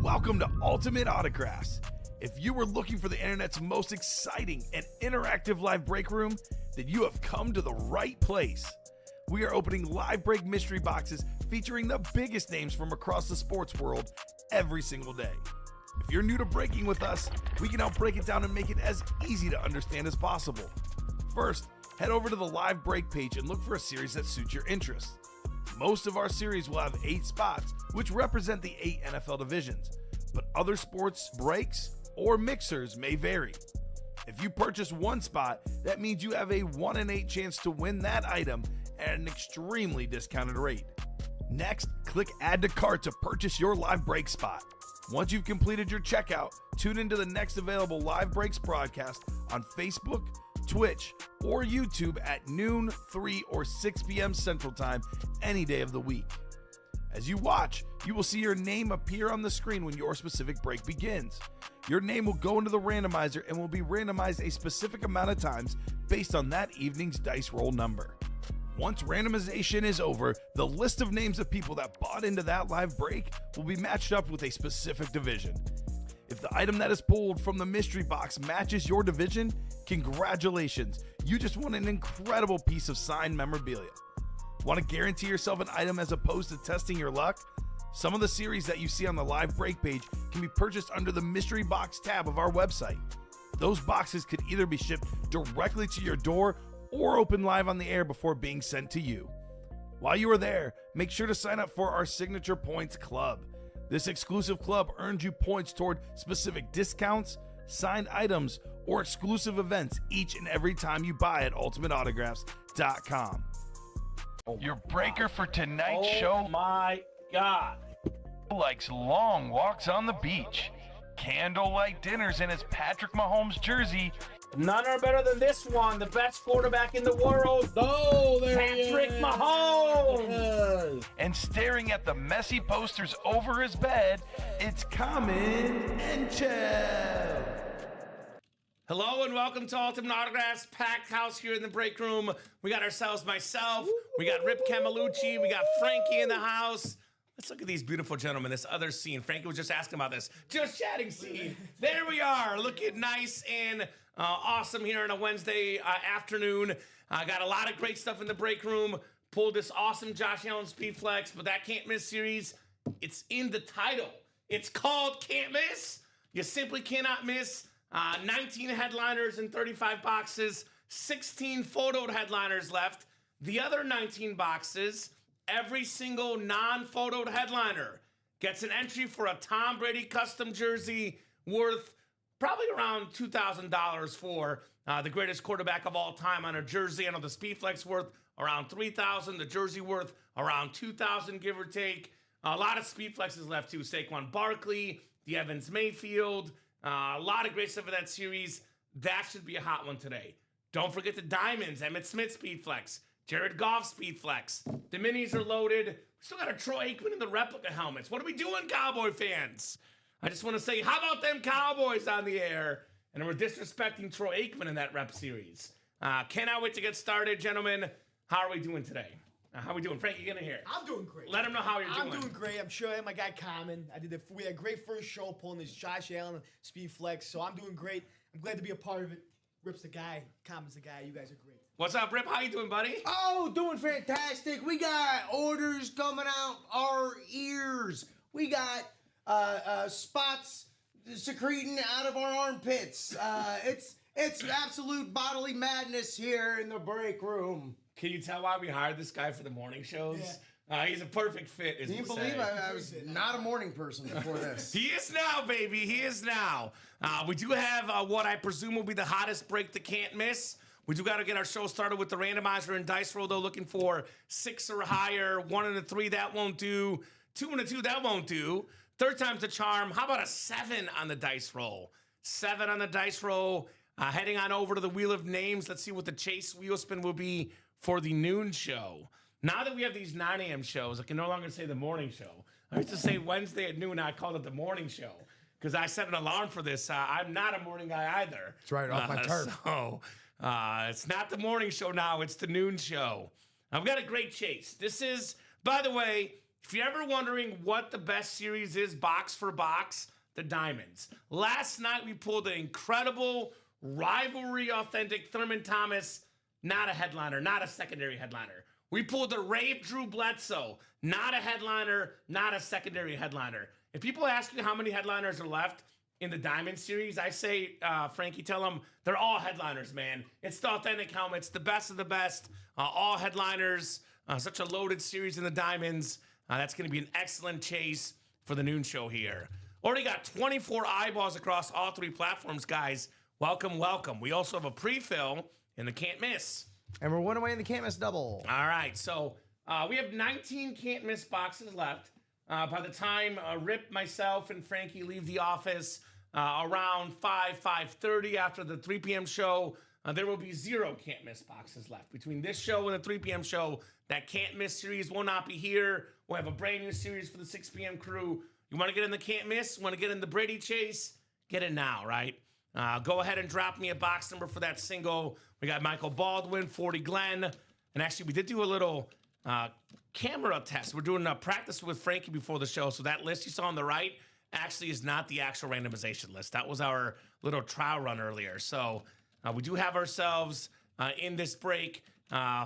Welcome to Ultimate Autographs. If you were looking for the internet's most exciting and interactive live break room, then you have come to the right place. We are opening live break mystery boxes featuring the biggest names from across the sports world every single day. If you're new to breaking with us, we can help break it down and make it as easy to understand as possible. First, head over to the live break page and look for a series that suits your interests. Most of our series will have 8 spots, which represent the 8 NFL divisions, but other sports breaks or mixers may vary. If you purchase one spot, that means you have a 1 in 8 chance to win that item at an extremely discounted rate. Next, click Add to Cart to purchase your live break spot. Once you've completed your checkout, tune into the next available live breaks broadcast on Facebook, Twitch, or YouTube at noon, 3, or 6 p.m. Central Time any day of the week. As you watch, you will see your name appear on the screen when your specific break begins. Your name will go into the randomizer and will be randomized a specific amount of times based on that evening's dice roll number. Once randomization is over, the list of names of people that bought into that live break will be matched up with a specific division. If the item that is pulled from the mystery box matches your division, congratulations, you just won an incredible piece of signed memorabilia. Want to guarantee yourself an item as opposed to testing your luck? Some of the series that you see on the live break page can be purchased under the mystery box tab of our website. Those boxes could either be shipped directly to your door or open live on the air before being sent to you. While you are there, make sure to sign up for our Signature Points Club. This exclusive club earns you points toward specific discounts, signed items, or exclusive events each and every time you buy at ultimateautographs.com. Your breaker for tonight's show. Oh my God. Likes long walks on the beach, candlelight dinners in his Patrick Mahomes jersey. None are better than this one, the best quarterback in the world. Oh, there Patrick he is. Mahomes. And staring at the messy posters over his bed, it's Common and Chev. Hello and welcome to Ultimate Autographs, packed house here in the break room. We got ourselves myself, we got Rip Camelucci, we got Frankie in the house. Let's look at these beautiful gentlemen, this other scene. Frankie was just asking about this. Just chatting scene. There we are, looking nice and awesome here on a Wednesday afternoon. I got a lot of great stuff in the break room. Pulled this awesome Josh Allen Speed Flex, but that can't miss series. It's in the title. It's called Can't Miss. You simply cannot miss. 19 headliners in 35 boxes, 16 photoed headliners left. The other 19 boxes, every single non-photoed headliner gets an entry for a Tom Brady custom jersey worth probably around $2,000 for the greatest quarterback of all time on a jersey. I know the Speedflex worth around $3,000, the jersey worth around $2,000, give or take. A lot of Speedflexes left too. Saquon Barkley, the Evans Mayfield, a lot of great stuff in that series. That should be a hot one today. Don't forget the Diamonds, Emmitt Smith Speedflex, Jared Goff Speedflex. The minis are loaded. We still got a Troy Aikman in the replica helmets. What are we doing, Cowboy fans? I just want to say, how about them Cowboys on the air? And we're disrespecting Troy Aikman in that rep series. Cannot wait to get started, gentlemen. How are we doing today? How are we doing? Frankie, get in here. I'm doing great. Let him know how you're doing. I'm doing great. I'm sure my guy Common. We had a great first show pulling this Josh Allen Speed Flex, so I'm doing great. I'm glad to be a part of it. Rip's the guy. Common's the guy. You guys are great. What's up, Rip? How you doing, buddy? Oh, doing fantastic. We got orders coming out our ears. We got spots secreting out of our armpits. It's absolute bodily madness here in the break room. Can you tell why we hired this guy for the morning shows? Yeah. He's a perfect fit, Can you believe I was not a morning person before this? He is now, baby. He is now. We do have what I presume will be the hottest break that can't miss. We do got to get our show started with the randomizer and dice roll, though, looking for 6 or higher. 1 and a 3, that won't do. 2 and a 2, that won't do. Third time's the charm. How about a 7 on the dice roll? 7 on the dice roll. Heading on over to the Wheel of Names. Let's see what the Chase wheel spin will be for the noon show. Now that we have these 9 a.m. shows, I can no longer say the morning show. I used to say Wednesday at noon, I called it the morning show because I set an alarm for this. I'm not a morning guy either. That's right, off my turf. So it's not the morning show now, it's the noon show. I've got a great chase. This is, by the way, If you're ever wondering what the best series is, box for box, the Diamonds. Last night, we pulled an incredible rivalry authentic Thurman Thomas, not a headliner, not a secondary headliner. We pulled the Rave Drew Bledsoe, not a headliner, not a secondary headliner. If people ask you how many headliners are left in the Diamond series, I say, Frankie, tell them they're all headliners, man. It's the authentic helmets, the best of the best, all headliners. Such a loaded series in the Diamonds. That's going to be an excellent chase for the noon show here. Already got 24 eyeballs across all three platforms, guys. Welcome, welcome. We also have a pre-fill in the can't miss. And we're one away in the can't miss double. All right, so we have 19 can't miss boxes left. By the time Rip, myself, and Frankie leave the office around 5:30 after the 3 p.m. show, there will be 0 can't miss boxes left. Between this show and the 3 p.m. show, that can't miss series will not be here. We'll have a brand new series for the 6 p.m. crew. You want to get in the can't miss? Want to get in the Brady chase? Get it now, right? Go ahead and drop me a box number for that single. We got Michael Baldwin, 40 Glenn. And actually, we did do a little camera test. We're doing a practice with Frankie before the show. So that list you saw on the right actually is not the actual randomization list. That was our little trial run earlier. So we do have ourselves in this break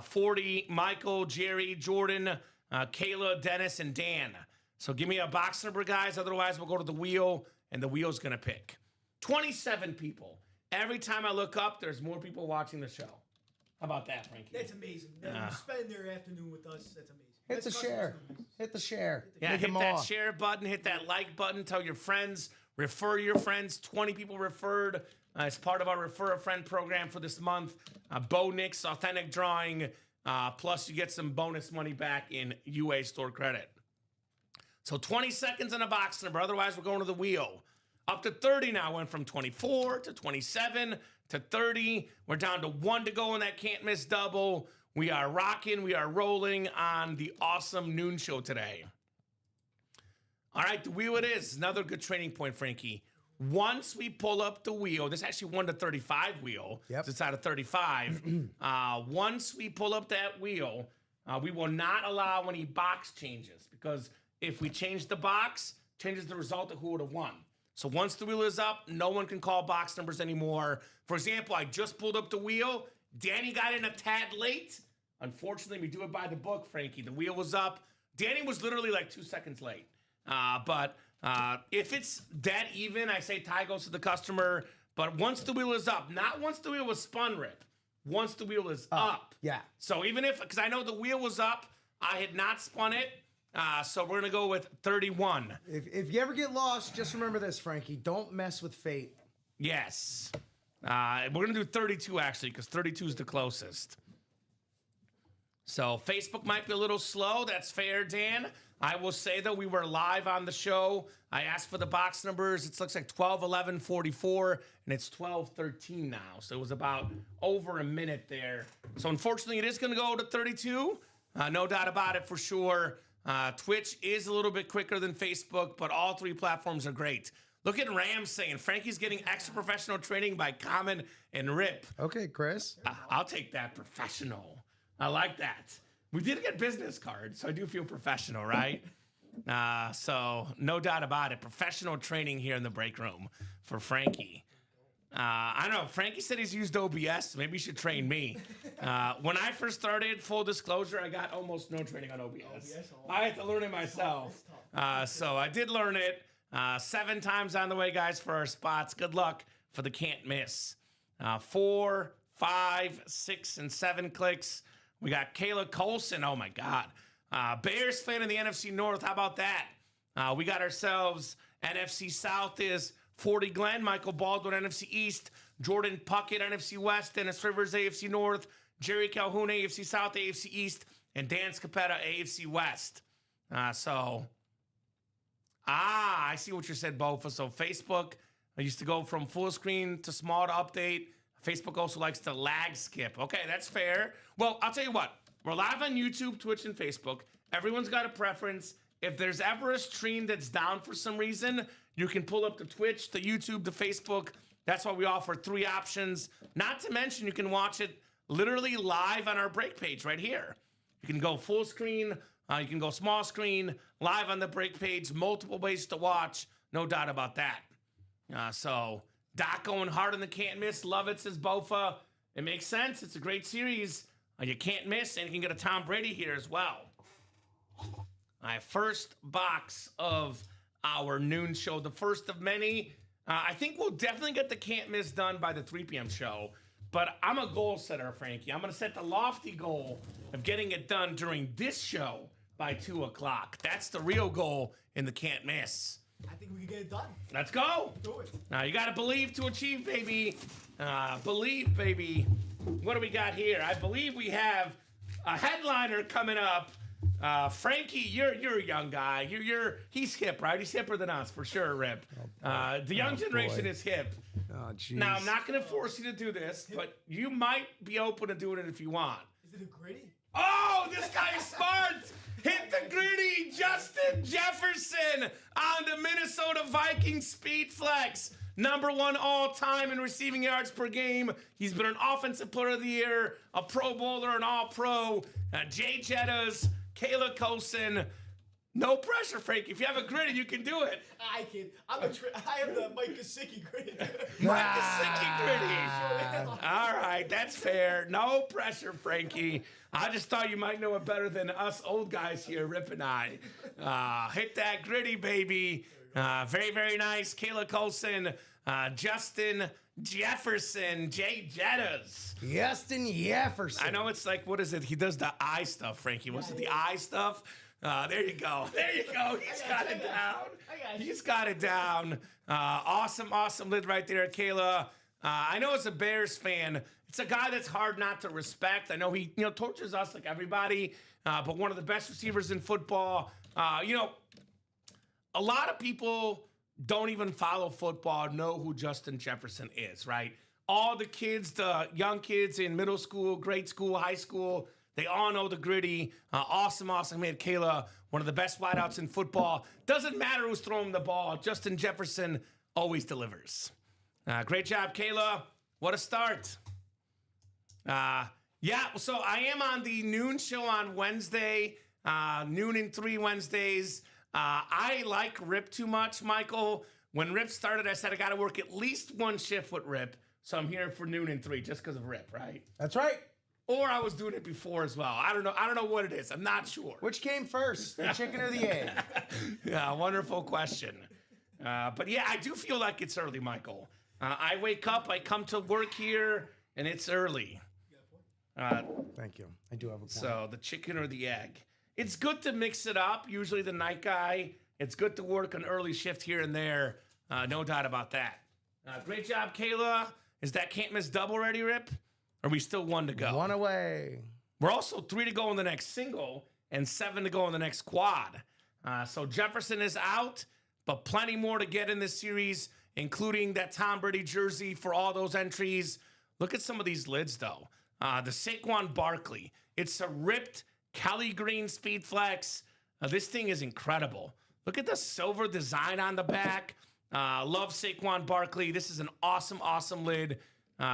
40, Michael, Jerry, Jordan, Kayla, Dennis, and Dan. So give me a box number, guys. Otherwise, we'll go to the wheel, and the wheel's going to pick. 27 people. Every time I look up, there's more people watching the show. How about that, Frankie? That's amazing. Spending their afternoon with us, that's amazing. Hit the share. Hit the share. Yeah, hit that share button. Hit that like button. Tell your friends. Refer your friends. 20 people referred as part of our Refer a Friend program for this month. Bo Nick's authentic drawing. Plus, you get some bonus money back in UA store credit. So 20 seconds on a box number. Otherwise, we're going to the wheel. Up to 30 now. Went from 24 to 27 to 30. We're down to 1 to go in that can't miss double. We are rocking. We are rolling on the awesome noon show today. All right, the wheel it is. Another good training point, Frankie. Once we pull up the wheel, this is actually 1 to 35 wheel. Yep. It's out of 35. Once we pull up that wheel, we will not allow any box changes because if we change the box, changes the result of who would have won. So once the wheel is up, no one can call box numbers anymore. For example, I just pulled up the wheel. Danny got in a tad late. Unfortunately, we do it by the book, Frankie. The wheel was up. Danny was literally like 2 seconds late. But if it's dead even, I say tie goes to the customer. But once the wheel is up, not once the wheel was spun, Rip. Once the wheel is up. Yeah. So even if, because I know the wheel was up, I had not spun it. So we're going to go with 31. If you ever get lost, just remember this, Frankie. Don't mess with fate. Yes. We're going to do 32, actually, because 32 is the closest. So Facebook might be a little slow. That's fair, Dan. I will say, though, we were live on the show. I asked for the box numbers. It looks like 12, 11, 44, and it's 12, 13 now. So it was about over a minute there. So unfortunately, it is going to go to 32. No doubt about it for sure. Twitch is a little bit quicker than Facebook, but all three platforms are great. Look at Ram saying Frankie's getting extra professional training by Common and Rip. Okay, Chris. I'll take that, professional. I like that. We did get business cards, so I do feel professional, right? So no doubt about it. Professional training here in the break room for Frankie. I don't know. Frankie said he's used OBS. Maybe you should train me. When I first started, full disclosure, I got almost no training on OBS. I had to learn it myself. So I did learn it 7 times on the way, guys, for our spots. Good luck for the can't miss. 4, 5, 6, and 7 clicks. We got Kayla Colson. Oh, my God. Bears fan in the NFC North. How about that? We got ourselves NFC South is 40 Glenn, Michael Baldwin, NFC East, Jordan Puckett, NFC West, Dennis Rivers, AFC North, Jerry Calhoun, AFC South, AFC East, and Dan Scapetta, AFC West. I see what you said, Bofa. So Facebook, I used to go from full screen to small to update. Facebook also likes to lag skip. Okay, that's fair. Well, I'll tell you what. We're live on YouTube, Twitch, and Facebook. Everyone's got a preference. If there's ever a stream that's down for some reason, you can pull up the Twitch, the YouTube, the Facebook. That's why we offer 3 options. Not to mention, you can watch it literally live on our break page right here. You can go full screen. You can go small screen, live on the break page, multiple ways to watch. No doubt about that. So Doc going hard on the can't miss. Love it, says Bofa. It makes sense. It's a great series. You can't miss, and you can get a Tom Brady here as well. All right, first box of our noon show, the first of many. I think we'll definitely get the can't miss done by the 3 p.m. show, but I'm a goal setter, Frankie. I'm going to set the lofty goal of getting it done during this show by 2 o'clock. That's the real goal in the can't miss. I think we can get it done. Let's go. Do it. Now, you got to believe to achieve, baby. Believe, baby. What do we got here? I believe we have a headliner coming up. Frankie, you're a young guy. He's hip, right? He's hipper than us, for sure, Rip. The young generation is hip. Oh, jeez. Now, I'm not going to force you to do this, but you might be open to doing it if you want. Is it a gritty? Oh, this guy is smart. Hit the gritty. Justin Jefferson on the Minnesota Vikings speed flex. Number 1 all-time in receiving yards per game. He's been an offensive player of the year, a Pro Bowler, an All-Pro. Jay Jettas, Kayla Colson. No pressure, Frank. If you have a gritty, you can do it. I can. I have the Mike Gesicki gritty. Mike Gesicki gritty. All right, that's fair. No pressure, Frankie. I just thought you might know it better than us old guys here, Rip and I. Hit that gritty, baby. Very, very nice. Kayla Colson, Justin Jefferson, Jay Jettas. Justin Jefferson. I know it's like, what is it? He does the eye stuff, Frankie. What's it, the eye stuff? There you go. There you go. He's got it down. He's got it down. Awesome lid right there, Kayla. I know as a Bears fan, it's a guy that's hard not to respect. I know he, tortures us like everybody, but one of the best receivers in football. A lot of people don't even follow football, know who Justin Jefferson is, right? All the kids, the young kids in middle school, grade school, high school, they all know the gritty. Awesome man, Kayla, one of the best wideouts in football. Doesn't matter who's throwing the ball. Justin Jefferson always delivers. Great job, Kayla. What a start. So I am on the noon show on Wednesday, noon and 3 Wednesdays. I like Rip too much, Michael. When Rip started, I said I got to work at least 1 shift with Rip. So I'm here for noon and 3 just because of Rip, right? That's right. Or I was doing it before as well. I don't know what it is. I'm not sure. Which came first, the chicken or the egg? Yeah, wonderful question. But yeah, I do feel like it's early, Michael. I wake up, I come to work here, and it's early. Thank you. I do have a point. So the chicken or the egg. It's good to mix it up. Usually the night guy. It's good to work an early shift here and there. No doubt about that. Great job, Kayla. Is that can't miss double ready, Rip? Or are we still 1 to go? 1 away. We're also 3 to go in the next single and 7 to go in the next quad. So Jefferson is out, but plenty more to get in this series, including that Tom Brady jersey for all those entries. Look at some of these lids, though. The Saquon Barkley. It's a ripped Kelly Green Speed Flex. This thing is incredible. Look at the silver design on the back. Love Saquon Barkley. This is an awesome lid.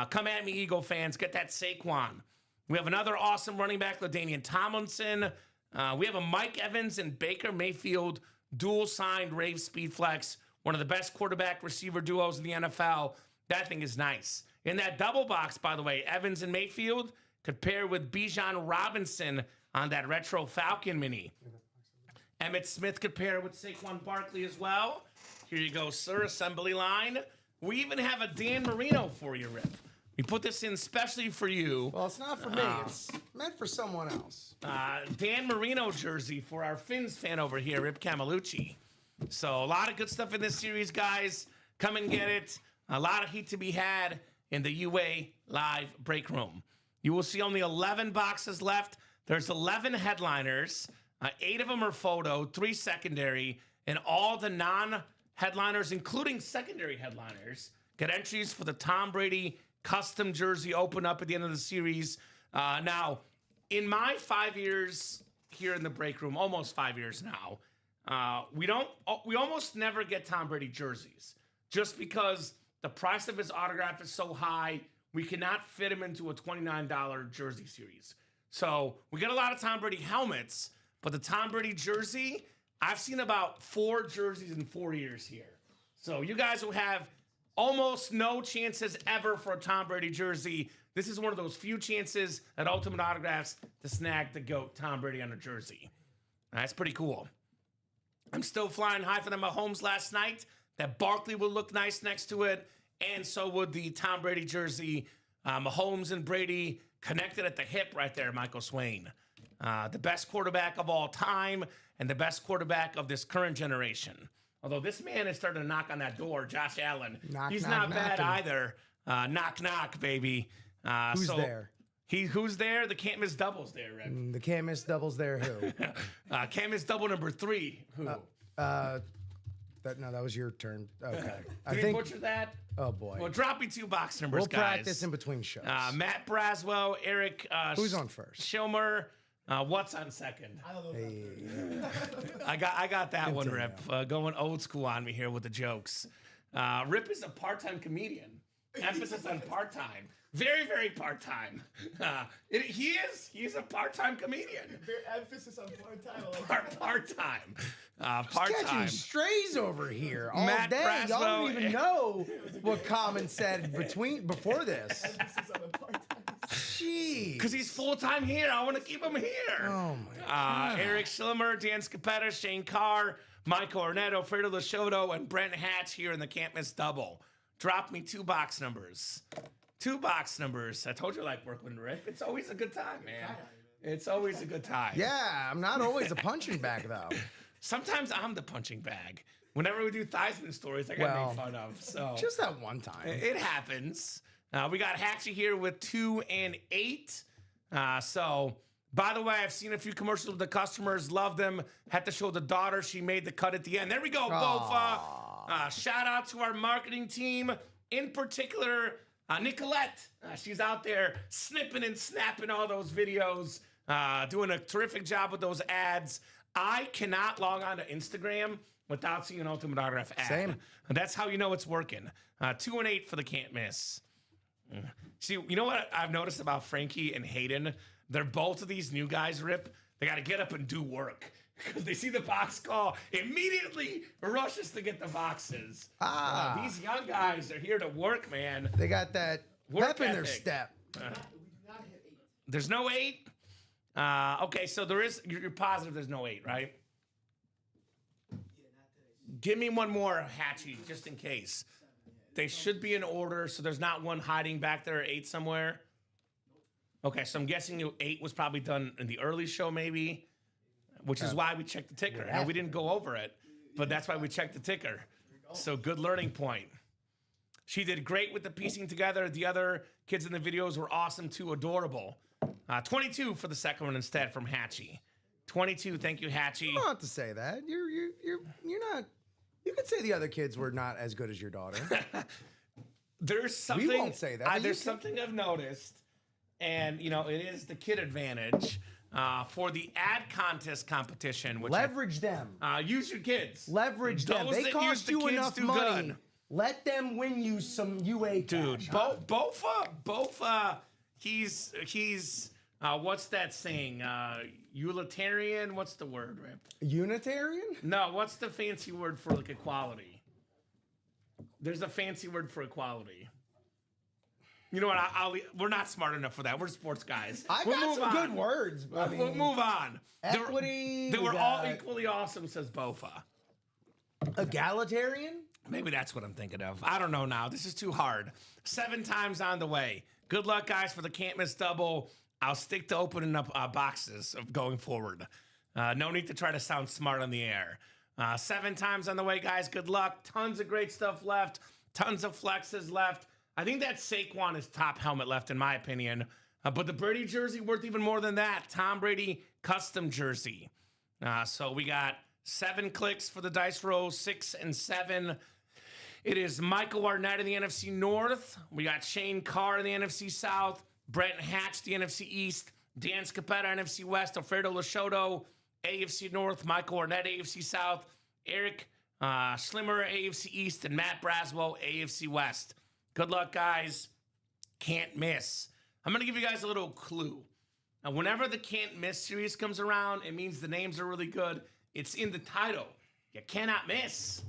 Come at me, Eagle fans. Get that Saquon. We have another awesome running back, LaDainian Tomlinson. We have a Mike Evans and Baker Mayfield dual-signed Rave Speed Flex. One of the best quarterback-receiver duos in the NFL. That thing is nice. In that double box, by the way, Evans and Mayfield could pair with Bijan Robinson on that retro Falcon mini. Emmitt Smith could pair with Saquon Barkley as well. Here you go, sir. Assembly line. We even have a Dan Marino for you, Rip. We put this in specially for you. Well, it's not for me. It's meant for someone else. Dan Marino jersey for our Finns fan over here, Rip Camelucci. So a lot of good stuff in this series, guys. Come and get it. A lot of heat to be had in the UA Live break room. You will see only 11 boxes left. There's 11 headliners. 8 of them are photo, 3 secondary, and all the non-headliners, including secondary headliners, get entries for the Tom Brady custom jersey open up at the end of the series. Now, in my 5 years here in the break room, almost 5 years now, we almost never get Tom Brady jerseys just because the price of his autograph is so high. We cannot fit him into a $29 jersey series. So we got a lot of Tom Brady helmets, but the Tom Brady jersey, I've seen about 4 jerseys in 4 years here. So you guys will have almost no chances ever for a Tom Brady jersey. This is one of those few chances at Ultimate Autographs to snag the GOAT Tom Brady on a jersey. That's pretty cool. I'm still flying high for the Mahomes last night. That Barkley would look nice next to it, and so would the Tom Brady jersey. Mahomes and Brady connected at the hip right there, Michael Swain. The best quarterback of all time and the best quarterback of this current generation. Although this man is starting to knock on that door, Josh Allen. He's not bad either. Knock, knock, baby. Who's there? Who's there? The can't miss doubles there, Red. The can't miss doubles there. Who? Can't miss double number 3. Who? No, that was your turn. Okay. Did he butcher that? Oh boy. Well, drop me 2 box numbers, We'll guys. practice in between shows. Matt Braswell, Eric. Who's on first? Shilmer. What's on second? I don't know. I got that one, Rip. Going old school on me here with the jokes. Rip is a part-time comedian. Emphasis on part-time. Very, very part-time. He's a part-time comedian. Emphasis on part-time. Part-time. Catching Part-time. strays over here all Matt day. Y'all Braswell don't even know what Common said before this. Emphasis on the part-time. Jeez. Because he's full-time here. I want to keep him here. Oh, my God. Eric Schlimmer, Dan Scapetta, Shane Carr, Michael Ornetto, Fredo Lashoto, and Brent Hatch here in the Can't Miss Double. Drop me 2 box numbers. 2 box numbers. I told you I like working with Rick. It's always a good time, man. It's always a good time. Yeah, I'm not always a punching bag, though. Sometimes I'm the punching bag. Whenever we do Theismann stories, I got made fun of. So Just that one time. it happens. We got Hatchie here with 2 and 8. So, by the way, I've seen a few commercials with the customers. Love them. Had to show the daughter. She made the cut at the end. There we go, Bofa. Shout out to our marketing team. In particular, Nicolette. She's out there snipping and snapping all those videos. Doing a terrific job with those ads. I cannot log on to Instagram without seeing an Ultimate Autograph ad. Same. And that's how you know it's working. 2 and 8 for the can't miss. See, you know what I've noticed about Frankie and Hayden? They're both of these new guys, Rip. They got to get up and do work because they see the box call, immediately rushes to get the boxes. These young guys are here to work, man. They got that Work pep in their ethic. step. There's no 8? Okay, so there is. You're positive there's no 8, right? Give me one more, Hatchie, just in case. They should be in order, so there's not one hiding back there, 8 somewhere. Okay, so I'm guessing 8 was probably done in the early show, maybe, which is why we checked the ticker. And we didn't go over it, but that's why we checked the ticker. So good learning point. She did great with the piecing together. The other kids in the videos were awesome too, adorable. 22 for the second one instead from Hatchie. 22, thank you, Hatchie. You don't have to say that. You're not. You could say the other kids were not as good as your daughter. There's something. We won't say that. But There's something I've noticed, and you know, it is the kid advantage for the ad contest competition. Which Leverage them. Use your kids. Leverage them. Those They that cost use the you kids enough do money. good. Let them win you some UA Dude, cash. Bofa, he's what's that saying? Utilitarian? What's the word, Rip? Unitarian? No, what's the fancy word for like equality? There's a fancy word for equality. You know what? We're not smart enough for that. We're sports guys. We'll got some good words. But We'll move on. Equity. They were all equally awesome, says Bofa. Egalitarian? Maybe that's what I'm thinking of. I don't know now. This is too hard. 7 times on the way. Good luck, guys, for the can't miss double. I'll stick to opening up boxes of going forward. No need to try to sound smart on the air. 7 times on the way, guys. Good luck. Tons of great stuff left. Tons of flexes left. I think that Saquon is top helmet left, in my opinion. But the Brady jersey worth even more than that. Tom Brady custom jersey. So we got 7 clicks for the dice roll, 6 and 7. It is Michael Arnett in the NFC North. We got Shane Carr in the NFC South. Brent Hatch, the NFC East. Dan Scapetta, NFC West. Alfredo Lashoto, AFC North. Michael Arnett, AFC South. Eric Schlimmer, AFC East. And Matt Braswell, AFC West. Good luck, guys. Can't miss. I'm going to give you guys a little clue. Whenever the can't miss series comes around, it means the names are really good. It's in the title. You cannot miss.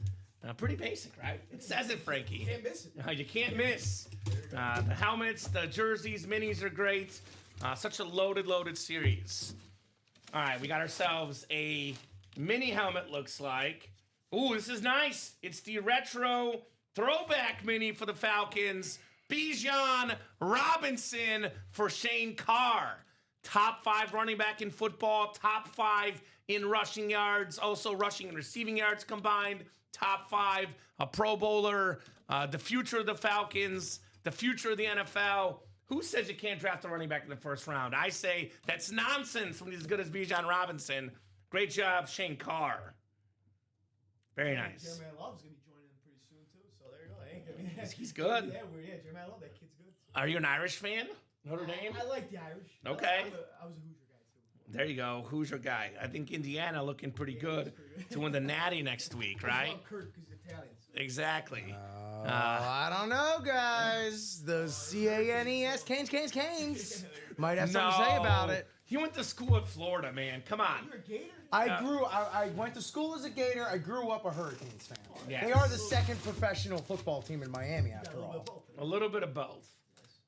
Pretty basic, right? It says it, Frankie. Can't miss it. You can't miss. The helmets, the jerseys, minis are great. Such a loaded series. All right, we got ourselves a mini helmet, looks like. Ooh, this is nice. It's the retro throwback mini for the Falcons. Bijan Robinson for Shane Carr. Top 5 running back in football. Top 5 in rushing yards. Also rushing and receiving yards combined. Top 5, a Pro Bowler. The future of the Falcons. The future of the NFL. Who says you can't draft a running back in the first round? I say that's nonsense when he's as good as Bijan Robinson. Great job, Shane Carr. Very nice. Jeremiah Love's going to be joining them pretty soon, too. So there you go. He's good. Yeah, Jeremiah Love, that kid's good. Are you an Irish fan? Notre Dame? I like the Irish. Okay. I was a Hoosier guy, too. There you go. Who's your guy? I think Indiana looking pretty good to win the Natty next week, right? Kurt because he's Italian. So. Exactly. I don't know, guys. Those Canes might have something to say about it. He went to school at Florida, man. Come on. You're a Gator? I went to school as a Gator. I grew up a Hurricanes fan. Yes. They are the second professional football team in Miami, after all. A little bit of both.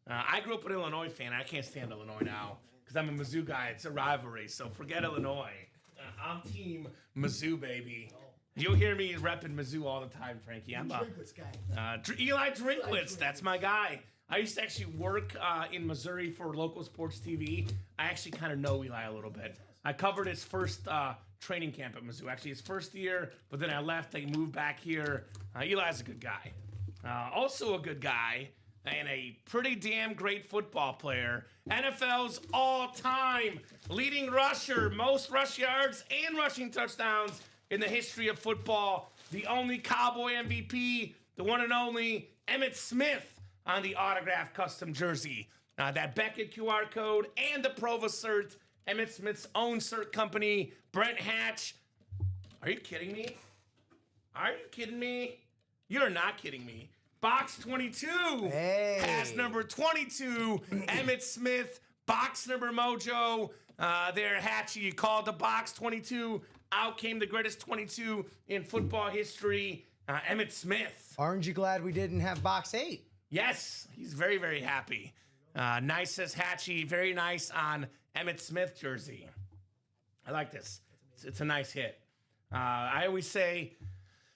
I grew up an Illinois fan. I can't stand Illinois now because I'm a Mizzou guy. It's a rivalry, so forget Illinois. I'm team Mizzou, baby. You'll hear me repping Mizzou all the time, Frankie. I'm a Drinkwitz guy. Eli Drinkwitz. That's my guy. I used to actually work in Missouri for local sports TV. I actually kind of know Eli a little bit. I covered his first training camp at Mizzou. Actually, his first year, but then I left. I moved back here. Eli's a good guy. Also a good guy and a pretty damn great football player. NFL's all-time leading rusher, most rush yards and rushing touchdowns in the history of football. The only Cowboy MVP, the one and only Emmitt Smith on the autographed custom jersey. That Beckett QR code and the Provo cert. Emmitt Smith's own cert company, Brent Hatch. Are you kidding me? Are you kidding me? You're not kidding me. Box 22 has number 22, Emmitt Smith. Box number mojo. There, Hatchy, you called the box 22. Out came the greatest 22 in football history, Emmitt Smith. Aren't you glad we didn't have box 8? Yes, he's very, very happy. Nice, says Hatchy. Very nice on Emmitt Smith jersey. I like this. It's a nice hit. I always say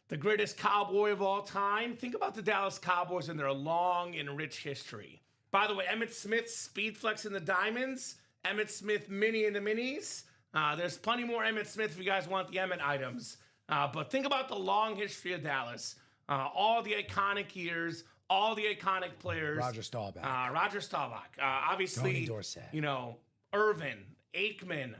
the greatest Cowboy of all time. Think about the Dallas Cowboys and their long and rich history. By the way, Emmitt Smith Speed Flex in the diamonds. Emmitt Smith mini in the minis. There's plenty more Emmitt Smith if you guys want the Emmitt items. But think about the long history of Dallas. All the iconic years, all the iconic players. Roger Staubach. Obviously, Tony Dorsett. You know, Irvin, Aikman.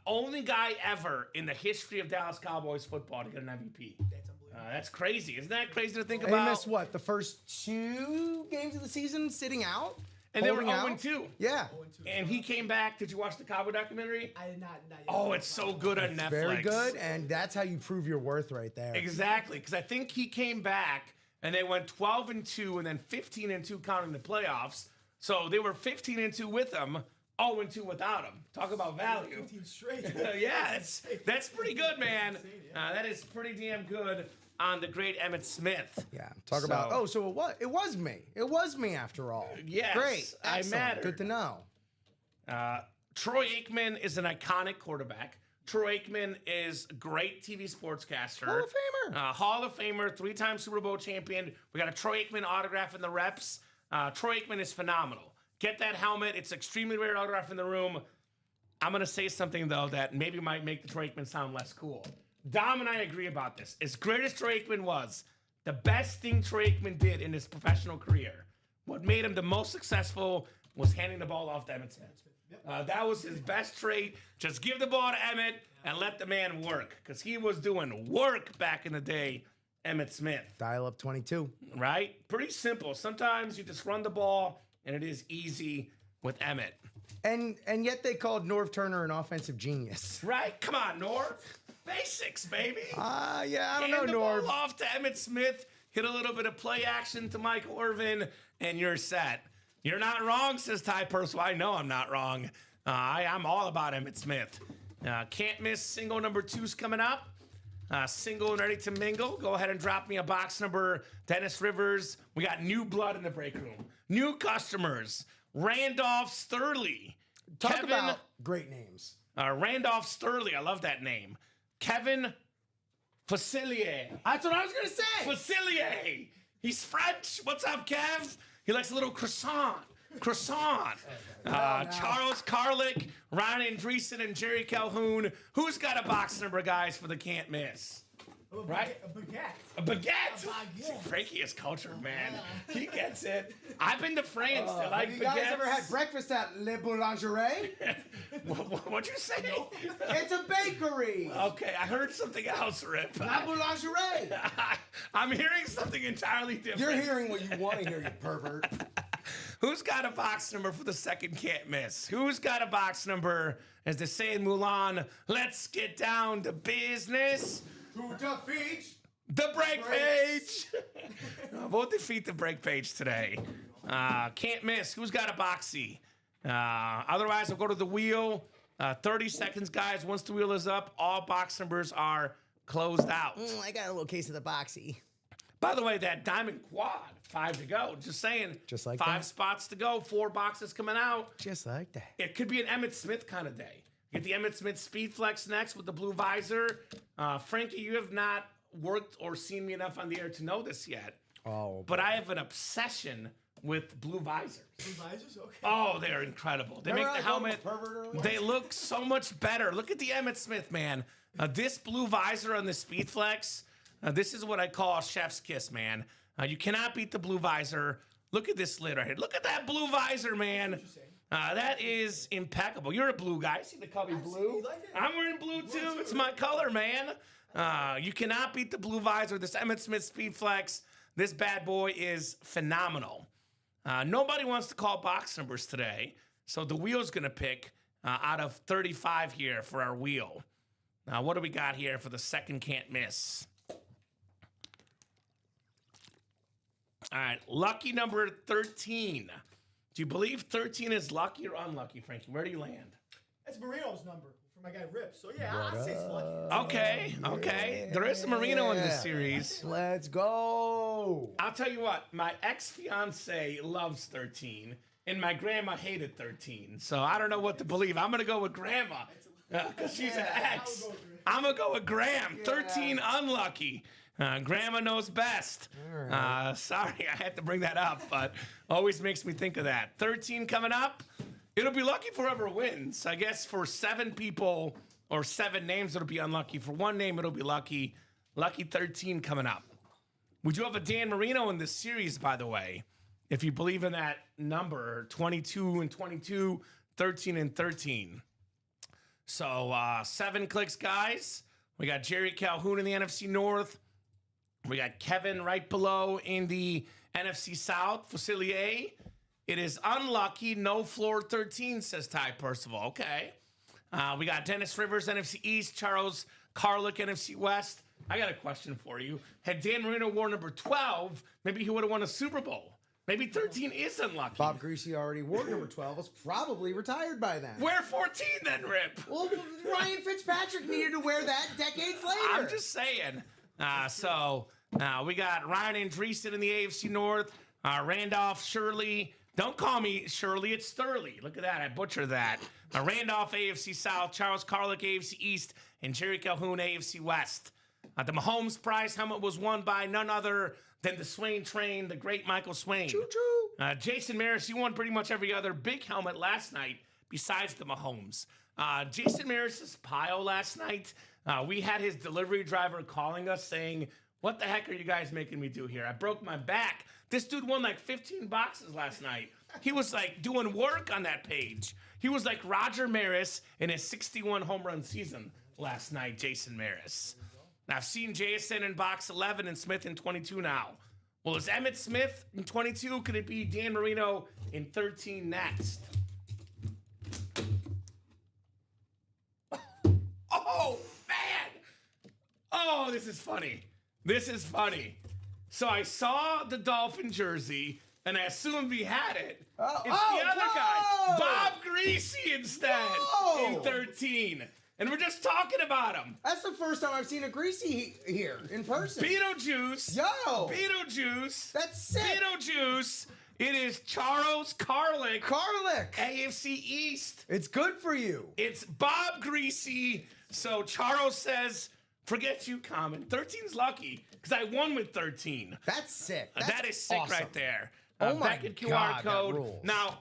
Only guy ever in the history of Dallas Cowboys football to get an MVP. That's unbelievable. That's crazy. Isn't that crazy to think They about? missed what? The first 2 games of the season sitting out? And they were Holding out? 0-2. Yeah. And he came back. Did you watch the Cowboy documentary? I did not yet. Oh, it's so good on Netflix. Very good, and that's how you prove your worth right there. Exactly, because I think he came back and they went 12-2 and then 15-2 counting the playoffs. So they were 15-2 with him, 0-2 without him. Talk about value. 15 straight. Yeah, that's pretty good, man. That is pretty damn good on the great Emmitt Smith. Yeah. Talk about, so it was me. It was me after all. Yes, Great. I Excellent. mattered. Good to know. Troy Aikman is an iconic quarterback. Troy Aikman is a great TV sportscaster. Hall of Famer. Hall of Famer, 3-time Super Bowl champion. We got a Troy Aikman autograph in the reps. Troy Aikman is phenomenal. Get that helmet. It's extremely rare autograph in the room. I'm going to say something, though, that maybe might make the Troy Aikman sound less cool. Dom and I agree about this. As great as Troy Aikman was, the best thing Troy Aikman did in his professional career, what made him the most successful, was handing the ball off to Emmitt Smith. That was his best trait. Just give the ball to Emmitt and let the man work, because he was doing work back in the day, Emmitt Smith. Dial up 22. Right? Pretty simple. Sometimes you just run the ball, and it is easy with Emmitt. And yet they called Norv Turner an offensive genius. Right? Come on, Norv. Basics, baby. Yeah, I don't Hand know, the Norv. ball off to Emmitt Smith, hit a little bit of play action to Michael Irvin, and you're set. You're not wrong, says Ty Purcell. I know I'm not wrong. I'm all about Emmitt Smith. Can't miss single number 2's coming up. Single and ready to mingle. Go ahead and drop me a box number. Dennis Rivers. We got new blood in the break room. New customers. Randolph Sturley. Talk about great names. Randolph Sturley. I love that name. Kevin Facilier. That's what I was gonna say. Facilier. He's French. What's up, Kev? He likes a little croissant. Charles Karlick, Ryan Andreessen, and Jerry Calhoun. Who's got a box number, guys, for the can't miss? Right? A baguette. A baguette. baguette. Frankie is cultured, man. He gets it. I've been to France. They like Have you baguettes. guys ever had breakfast at Le Boulangerie? What'd you say? It's a bakery. Okay, I heard something else, Rip. La Boulangerie. I'm hearing something entirely different. You're hearing what you want to hear, you pervert. Who's got a box number for the second can't miss? Who's got a box number? As they say in Mulan, let's get down to business. To defeat The break page. We'll defeat the break page today. Can't miss. Who's got a boxy? Otherwise, I'll go to the wheel. 30 seconds, guys. Once the wheel is up, all box numbers are closed out. I got a little case of the boxy. By the way, that diamond quad, 5 to go. Just saying. Just like 5 that? spots to go, 4 boxes coming out. Just like that. It could be an Emmitt Smith kind of day. Get the Emmitt Smith Speed Flex next with the blue visor. Frankie, you have not worked or seen me enough on the air to know this yet. Oh, But I have an obsession with blue visors. Blue visors? Okay. Oh, they're incredible. They make the helmet. They They look so much better. Look at the Emmitt Smith, man. This blue visor on the Speed Flex, this is what I call a chef's kiss, man. You cannot beat the blue visor. Look at this lid right here. Look at that blue visor, man. That is impeccable. You're a blue guy. See the color blue? You like it? I'm wearing blue too. It's my color, man. You cannot beat the blue visor. This Emmitt Smith Speed Flex, this bad boy is phenomenal. Nobody wants to call box numbers today, so the wheel's going to pick out of 35 here for our wheel. Now, what do we got here for the second can't miss? All right, lucky number 13. Do you believe 13 is lucky or unlucky, Frankie? Where do you land? That's Marino's number for my guy Rip. So yeah, I'd say it's lucky. Okay. There is a Marino in this series. Let's go. I'll tell you what, my ex-fiance loves 13, and my grandma hated 13. So I don't know what to believe. I'm going to go with grandma because she's an ex. I'm going to go with Graham. 13 unlucky. Grandma knows best. Sorry, I had to bring that up, but always makes me think of that. 13 coming up. It'll be lucky for whoever wins. I guess for 7 people or 7 names, it'll be unlucky. For 1 name, it'll be lucky. Lucky 13 coming up. We do have a Dan Marino in this series, by the way. If you believe in that number, 22 and 22, 13 and 13. So 7 clicks, guys. We got Jerry Calhoun in the NFC North. We got Kevin right below in the NFC South. Facilier. It is unlucky. No floor 13, says Ty Percival. Okay. We got Dennis Rivers, NFC East. Charles Karlick, NFC West. I got a question for you. Had Dan Marino worn number 12, maybe he would have won a Super Bowl. Maybe 13 is unlucky. Bob Greasy already wore number 12. Was probably retired by then. Wear 14 then, Rip. Well, Ryan Fitzpatrick needed to wear that decades later. I'm just saying. So we got Ryan Andreessen in the AFC North. Randolph Shirley. Don't call me Shirley, it's Sturley. Look at that, I butchered that. Randolph, AFC South, Charles Karlick, AFC East, and Jerry Calhoun, AFC West. The Mahomes prize helmet was won by none other than the Swain Train, the great Michael Swain. Choo-choo. Jason Maris, you won pretty much every other big helmet last night besides the Mahomes. Jason Maris's pile last night, we had his delivery driver calling us saying, what the heck are you guys making me do here? I broke my back. This dude won like 15 boxes last night. He was like doing work on that page. He was like Roger Maris in his 61 home run season last night, Jason Maris. Now, I've seen Jason in box 11 and Smith in 22 now. Well, is Emmitt Smith in 22? Could it be Dan Marino in 13 next? Oh, man. Oh, this is funny. This is funny. So I saw the Dolphin jersey, and I assumed we had it. Oh, It's the other guy, whoa! Bob Greasy, instead Whoa! in 13. And we're just talking about him. That's the first time I've seen a Greasy here in person. Beetlejuice. Yo! Beetlejuice. That's sick. Beetlejuice. It is Charles Carlick. Garlic. AFC East. It's good for you. It's Bob Greasy. So Charles says, forget you, Common. 13's lucky because I won with 13. That's sick. That is sick awesome. right there. Oh my back at QR God, that code. rules. Now,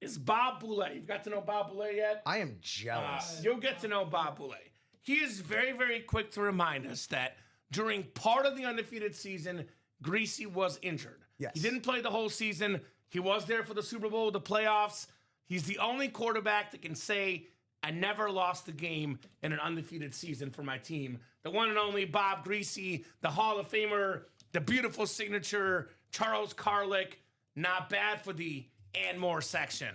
is Bob Boulay. You've got to know Bob Boulay yet? I am jealous. You'll get to know Bob Boulay. He is very, very quick to remind us that during part of the undefeated season, Greasy was injured. Yes. He didn't play the whole season. He was there for the Super Bowl, the playoffs. He's the only quarterback that can say, I never lost the game in an undefeated season for my team. The one and only Bob Greasy, the Hall of Famer, the beautiful signature, Charles Carlick. Not bad for the and more section.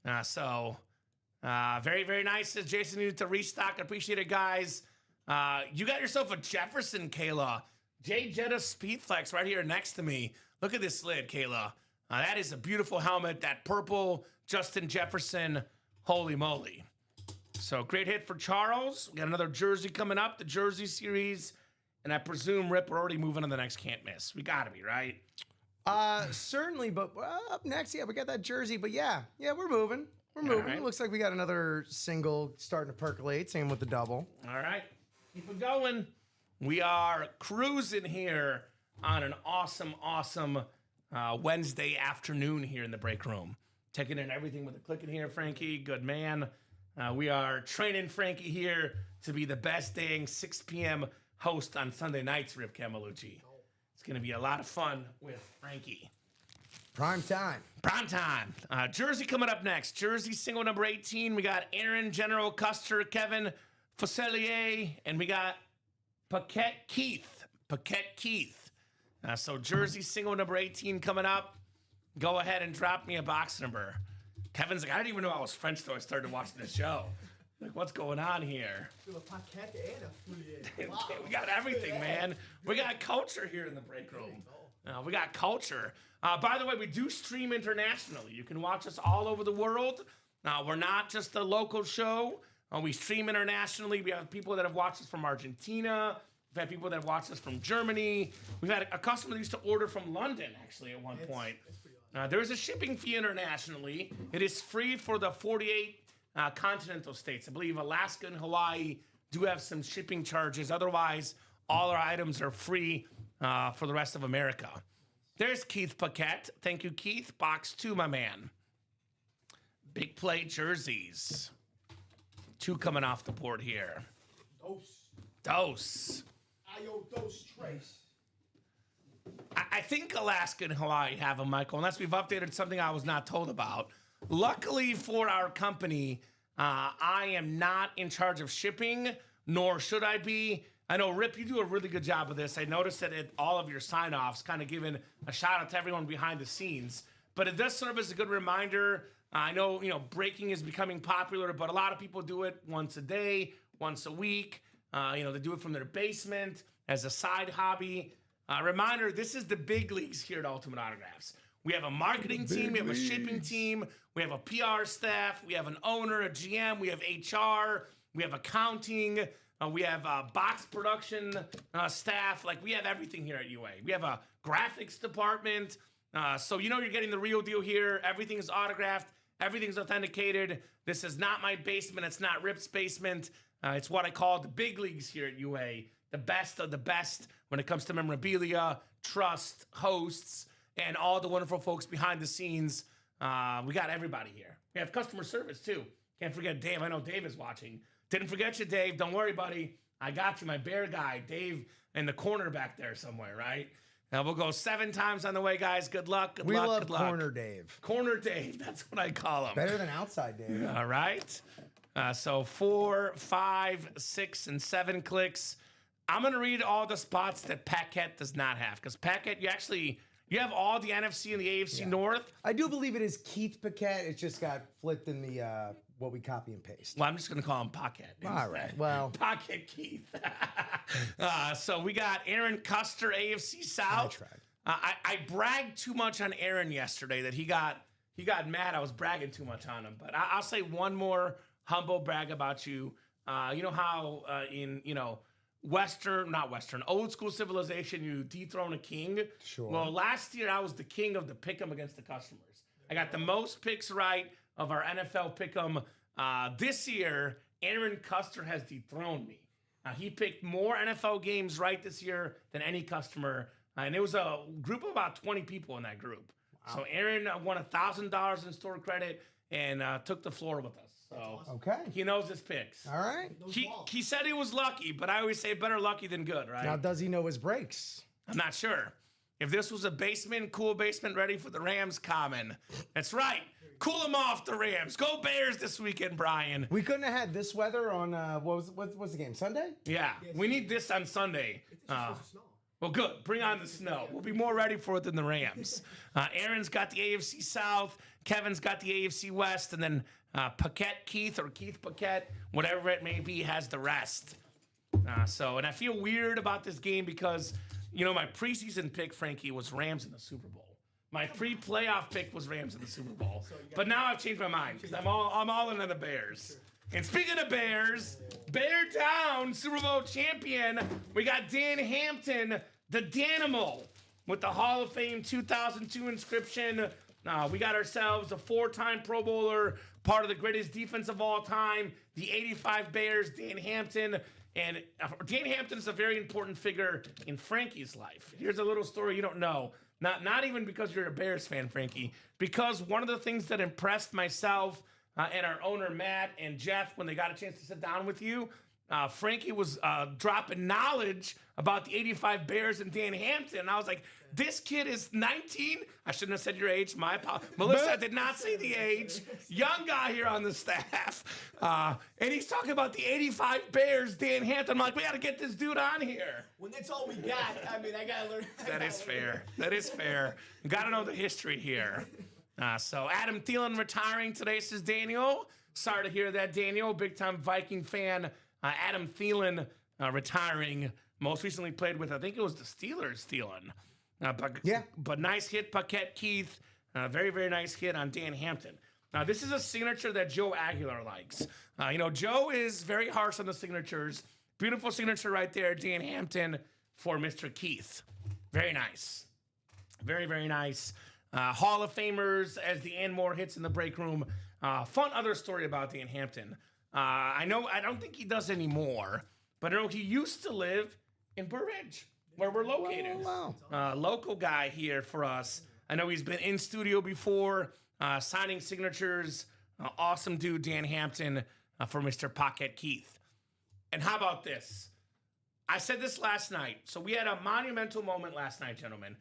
Very, very nice. Says Jason needed to restock. Appreciate it, guys. You got yourself a Jefferson, Kayla. Jay Jetta Speedflex right here next to me. Look at this lid, Kayla. That is a beautiful helmet. That purple Justin Jefferson. Holy moly. So great hit for Charles. We got another jersey coming up, the jersey series. And I presume, Rip, we're already moving on to the next can't miss. We got to be, right? Certainly, but up next, we got that jersey. But yeah, we're moving. We're moving. right. Looks like we got another single starting to percolate. Same with the double. All right. Keep it going. We are cruising here on an awesome Wednesday afternoon here in the break room. Taking in everything with a click in here, Frankie. Good man. We are training Frankie here to be the best dang 6 p.m. host on Sunday nights, Rip Camelucci. It's going to be a lot of fun with Frankie. Prime time. Prime time. Jersey coming up next. Jersey single number 18. We got Aaron, General Custer, Kevin Faucelier, and we got Paquette Keith. So Jersey single number 18 coming up. Go ahead and drop me a box number. Kevin's like, I didn't even know I was French till I started watching the show. Like, what's going on here? We got everything, man. We got culture here in the break room. We got culture. By the way, we do stream internationally. You can watch us all over the world. We're not just a local show. We stream internationally. We have people that have watched us from Argentina. We've had people that have watched us from Germany. We've had a customer that used to order from London, actually, at one point. There is a shipping fee internationally. It is free for the 48 continental states. I believe Alaska and Hawaii do have some shipping charges. Otherwise, all our items are free for the rest of America. There's Keith Paquette. Thank you, Keith. Box 2, my man. Big play jerseys. 2 coming off the board here. Dos. Trace. I think Alaska and Hawaii have them, Michael, unless we've updated something I was not told about. Luckily for our company, I am not in charge of shipping, nor should I be. I know, Rip, you do a really good job of this. I noticed that at all of your sign-offs, kind of giving a shout-out to everyone behind the scenes. But it does serve as a good reminder. I know, breaking is becoming popular, but a lot of people do it once a day, once a week. They do it from their basement as a side hobby. Reminder, this is the big leagues here at Ultimate Autographs. We have a marketing team, we have a shipping team, we have a PR staff, we have an owner, a GM, we have HR, we have accounting, we have box production staff. Like, we have everything here at UA. We have a graphics department. So you're getting the real deal here. Everything is autographed. Everything's authenticated. This is not my basement. It's not Rip's basement. It's what I call the big leagues here at UA. The best of the best when it comes to memorabilia, trust, hosts, and all the wonderful folks behind the scenes. We got everybody here. We have customer service, too. Can't forget Dave. I know Dave is watching. Didn't forget you, Dave. Don't worry, buddy. I got you, my bear guy. Dave in the corner back there somewhere, right? We'll go 7 times on the way, guys. Good luck, good luck, We love good luck. Corner Dave. Corner Dave. That's what I call him. Better than outside Dave. All right. So 4, 5, 6, and 7 clicks. I'm going to read all the spots that Paquette does not have. Because Paquette, you have all the NFC and the AFC North. I do believe it is Keith Paquette. It just got flipped in the what we copy and paste. Well, I'm just going to call him Paquette. All right. Well, Paquette Keith. So we got Aaron Custer, AFC South. I bragged too much on Aaron yesterday that he got mad. I was bragging too much on him. But I'll say one more humble brag about you. You know how in old school civilization, you dethrone a king. Sure. Well, last year I was the king of the pick'em against the customers. I got the most picks right of our NFL pick'em. This year, Aaron Custer has dethroned me. He picked more NFL games right this year than any customer. And it was a group of about 20 people in that group. Wow. So Aaron won $1,000 in store credit and took the floor with us. So Okay. he knows his picks. All right. He said he was lucky, but I always say better lucky than good, right? Now, does he know his breaks? I'm not sure. If this was a cool basement ready for the Rams, common. That's right. Cool them off, the Rams. Go Bears this weekend, Brian. We couldn't have had this weather on, what was the game, Sunday? Yeah, we need this on Sunday. Well, good. Bring on the snow. We'll be more ready for it than the Rams. Aaron's got the AFC South. Kevin's got the AFC West. And then Keith Paquette, whatever it may be, has the rest. And I feel weird about this game because, my preseason pick, Frankie, was Rams in the Super Bowl. My pre-playoff pick was Rams in the Super Bowl. But now I've changed my mind because I'm all in on the Bears. And speaking of Bears, Bear down, Super Bowl champion, we got Dan Hampton, the Danimal, with the Hall of Fame 2002 inscription. We got ourselves a 4-time Pro Bowler, part of the greatest defense of all time, the 85 Bears, Dan Hampton. And Dan Hampton is a very important figure in Frankie's life. Here's a little story you don't know. Not even because you're a Bears fan, Frankie, because one of the things that impressed myself and our owner, Matt, and Jeff, when they got a chance to sit down with you, Frankie was dropping knowledge about the 85 Bears and Dan Hampton. And I was like, this kid is 19. I shouldn't have said your age. My apologies. Melissa did not say the age. Young guy here on the staff. And he's talking about the 85 Bears, Dan Hampton. I'm like, we got to get this dude on here. When that's all we got, I got to learn. That is fair. That is fair. You got to know the history here. So Adam Thielen retiring today, says Daniel. Sorry to hear that, Daniel. Big-time Viking fan. Adam Thielen retiring. Most recently played with, I think it was the Steelers, Thielen. But nice hit, Paquette Keith. Very, very nice hit on Dan Hampton. Now, this is a signature that Joe Aguilar likes. Joe is very harsh on the signatures. Beautiful signature right there, Dan Hampton for Mr. Keith. Very nice. Very, very nice. Hall of Famers as the Anmore hits in the break room. Fun other story about Dan Hampton. I don't think he does anymore, but I know he used to live in Burr Ridge, where we're located. Wow. Local guy here for us. I know he's been in studio before, signing signatures. Awesome dude, Dan Hampton, for Mr. Paquette Keith. And how about this? I said this last night. So we had a monumental moment last night, gentlemen.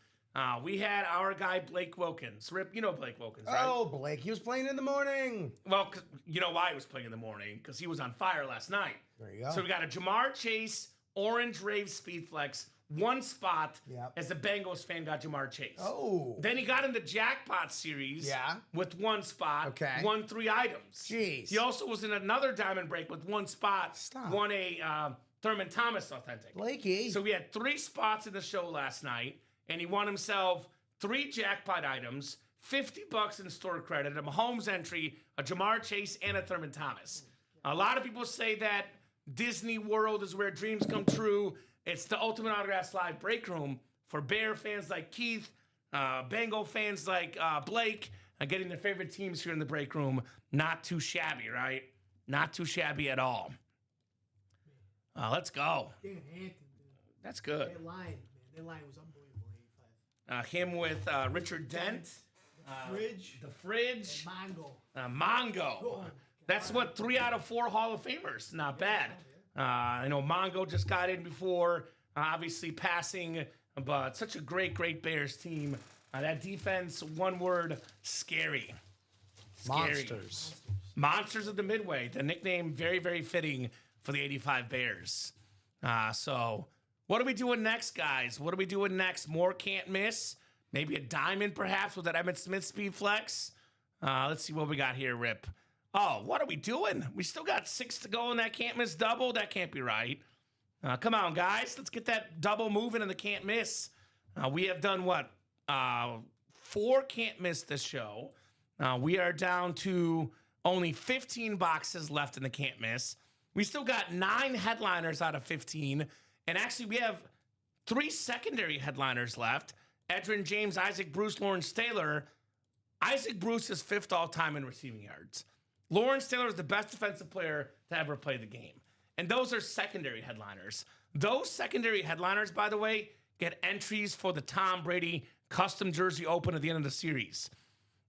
We had our guy, Blake Wilkins. Rip, you know Blake Wilkins, right? Oh, Blake, he was playing in the morning. Well, you know why he was playing in the morning? Because he was on fire last night. There you go. So we got a Jamar Chase Orange Rave Speed Flex, one spot as a Bengals fan got Jamar Chase. Oh. Then he got in the jackpot series with one spot, won 3 items. Jeez. He also was in another diamond break with one spot, won a Thurman Thomas Authentic. Blakey. So we had 3 spots in the show last night, and he won himself 3 jackpot items, $50 in store credit, a Mahomes entry, a Jamar Chase, and a Thurman Thomas. A lot of people say that Disney World is where dreams come true. It's the Ultimate Autographs Live break room for Bear fans like Keith, Bengal fans like Blake, getting their favorite teams here in the break room. Not too shabby, right? Not too shabby at all. Let's go. Dan Hampton, dude. That's good. That line was unbelievable. 85. Him with Richard Dent. The fridge. Mongo. Mongo. Oh, that's what 3 out of 4 Hall of Famers. Not bad. I know Mongo just got in before, obviously passing, but such a great Bears team. That defense, one word, scary. Monsters of the Midway. The nickname very, very fitting for the 85 Bears. So what are we doing next, guys? What are we doing next? More can't miss? Maybe a diamond, perhaps, with that Emmitt Smith Speed Flex? Let's see what we got here, Rip. Oh, what are we doing? We still got 6 to go in that can't miss double? That can't be right. Come on, guys. Let's get that double moving in the can't miss. We have done, what, 4 can't miss this show. We are down to only 15 boxes left in the can't miss. We still got 9 headliners out of 15. And actually, we have 3 secondary headliners left. Edgerrin James, Isaac Bruce, Lawrence Taylor. Isaac Bruce is 5th all-time in receiving yards. Lawrence Taylor is the best defensive player to ever play the game. And those are secondary headliners. Those secondary headliners, by the way, get entries for the Tom Brady custom jersey open at the end of the series.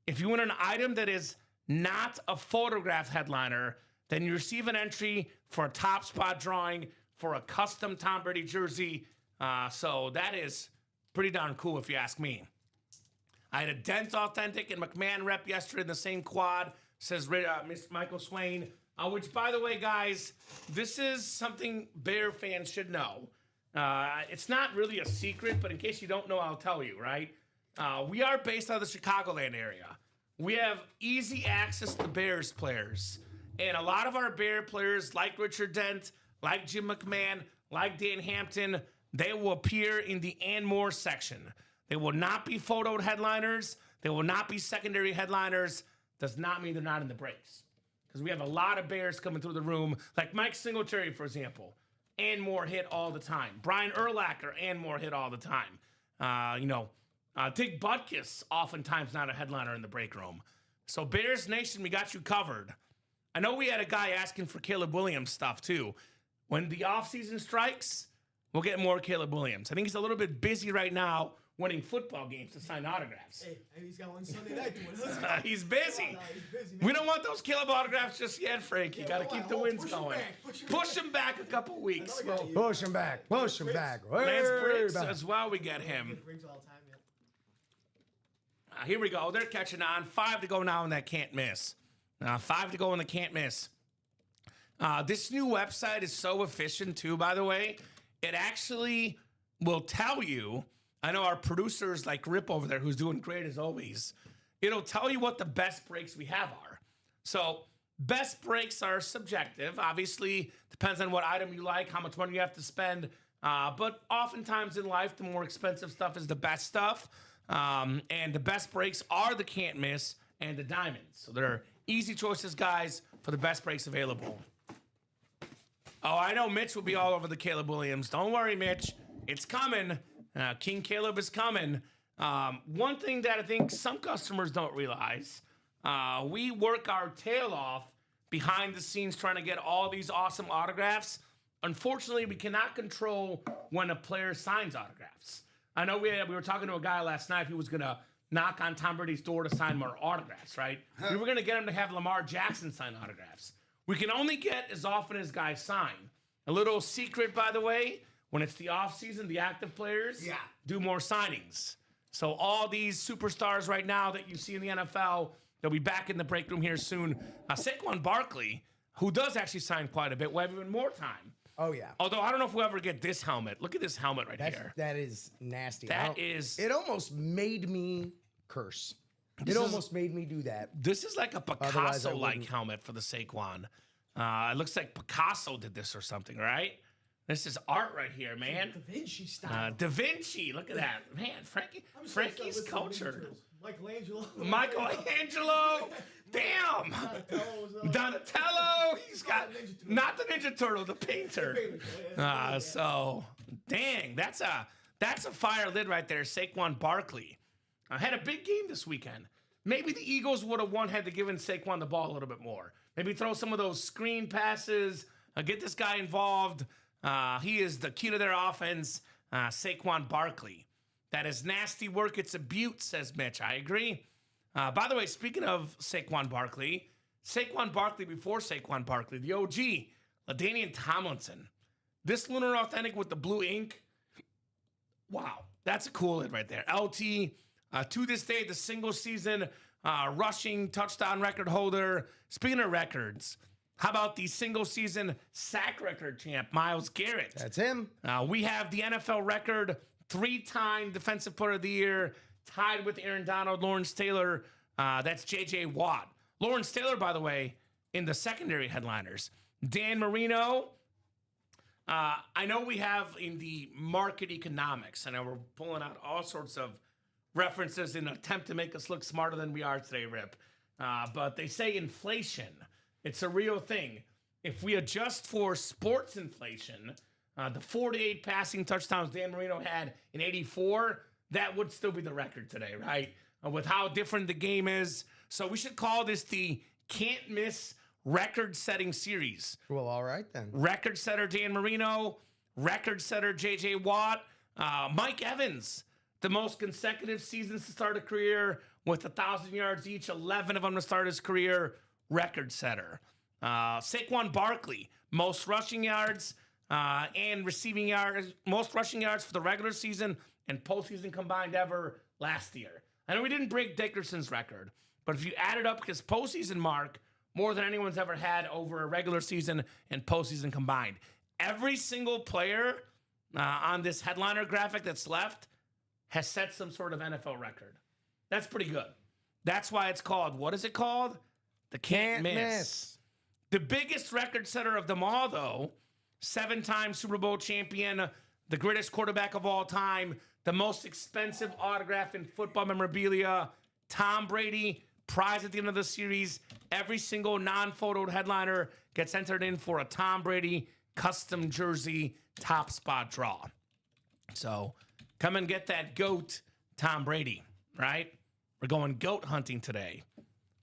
If you want an item that is not a photograph headliner, then you receive an entry for a top spot drawing for a custom Tom Brady jersey. So that is pretty darn cool if you ask me. I had a Dent Authentic and McMahon rep yesterday in the same quad, says Miss Michael Swain, which, by the way, guys, this is something Bear fans should know. It's not really a secret, but in case you don't know, I'll tell you, right? We are based out of the Chicagoland area. We have easy access to Bears players. And a lot of our Bear players, like Richard Dent, like Jim McMahon, like Dan Hampton, they will appear in the and more section. They will not be photoed headliners. They will not be secondary headliners. Does not mean they're not in the breaks. Because we have a lot of Bears coming through the room, like Mike Singletary, for example. And more hit all the time. Brian Urlacher, and more hit all the time. Dick Butkus, oftentimes not a headliner in the break room. So Bears Nation, we got you covered. I know we had a guy asking for Caleb Williams stuff too. When the offseason strikes, we'll get more Caleb Williams. I think he's a little bit busy right now winning football games to sign autographs. Hey, he's got one Sunday night doing it. He's busy. We don't want those Caleb autographs just yet, Frank. You got to keep the wins going. Push him back a couple weeks. Push him back. Push him back. Lance Briggs as well, we get him. Here we go. They're catching on. 5 to go now in that can't miss. 5 to go in the can't miss. This new website is so efficient too, by the way. It actually will tell you, I know our producers like Rip over there, who's doing great as always. It'll tell you what the best breaks we have are. So best breaks are subjective. Obviously, depends on what item you like, how much money you have to spend. But oftentimes in life, the more expensive stuff is the best stuff. And the best breaks are the can't miss and the diamonds. So they're easy choices, guys, for the best breaks available. Oh, I know Mitch will be all over the Caleb Williams. Don't worry, Mitch. It's coming. King Caleb is coming. One thing that I think some customers don't realize, we work our tail off behind the scenes trying to get all these awesome autographs. Unfortunately, we cannot control when a player signs autographs. I know we were talking to a guy last night who was going to knock on Tom Brady's door to sign more autographs, right? We were going to get him to have Lamar Jackson sign autographs. We can only get as often as guys sign. A little secret, by the way, when it's the offseason, the active players do more signings. So all these superstars right now that you see in the NFL, they'll be back in the break room here soon. Saquon Barkley, who does actually sign quite a bit, will have even more time. Oh, yeah. Although I don't know if we'll ever get this helmet. Look at this helmet right here. That is nasty. It almost made me curse. It almost made me do that. This is like a Picasso-like helmet for the Saquon. It looks like Picasso did this or something, right? This is art right here, man. Da Vinci style. Da Vinci, look at that. Man, Frankie's cultured. Michelangelo. Damn. Donatello. He's got, not the Ninja Turtle, the painter. So, dang, that's a fire lid right there, Saquon Barkley. Had a big game this weekend. Maybe the Eagles would have won had they given Saquon the ball a little bit more. Maybe throw some of those screen passes, get this guy involved. He is the key to their offense, Saquon Barkley. That is nasty work. It's a beaut, says Mitch. I agree. By the way, speaking of Saquon Barkley before Saquon Barkley, the OG, LaDainian Tomlinson. This Lunar Authentic with the blue ink. Wow, that's a cool hit right there. LT, to this day, the single season rushing touchdown record holder. Speaking of records, how about the single season sack record champ, Myles Garrett? That's him. We have the NFL record, 3-time Defensive Player of the Year, tied with Aaron Donald, Lawrence Taylor. That's J.J. Watt. Lawrence Taylor, by the way, in the secondary headliners. Dan Marino. I know we have in the market economics, and we're pulling out all sorts of references in an attempt to make us look smarter than we are today, Rip. But they say inflation. It's a real thing. If we adjust for sports inflation, the 48 passing touchdowns Dan Marino had in 84, that would still be the record today, right? With how different the game is. So we should call this the can't miss record-setting series. Well, all right then. Record setter Dan Marino, record setter J.J. Watt, Mike Evans, the most consecutive seasons to start a career with 1,000 yards each, 11 of them to start his career, record setter. Saquon Barkley, most rushing yards and receiving yards, most rushing yards for the regular season and postseason combined ever last year. I know we didn't break Dickerson's record, but if you added up his postseason mark, more than anyone's ever had over a regular season and postseason combined. Every single player on this headliner graphic that's left has set some sort of NFL record. That's pretty good. That's why it's called, what is it called? The can't miss. The biggest record setter of them all, though, 7-time Super Bowl champion, the greatest quarterback of all time, the most expensive autograph in football memorabilia, Tom Brady, prize at the end of the series. Every single non-photoed headliner gets entered in for a Tom Brady custom jersey top spot draw. So come and get that GOAT Tom Brady, right? We're going GOAT hunting today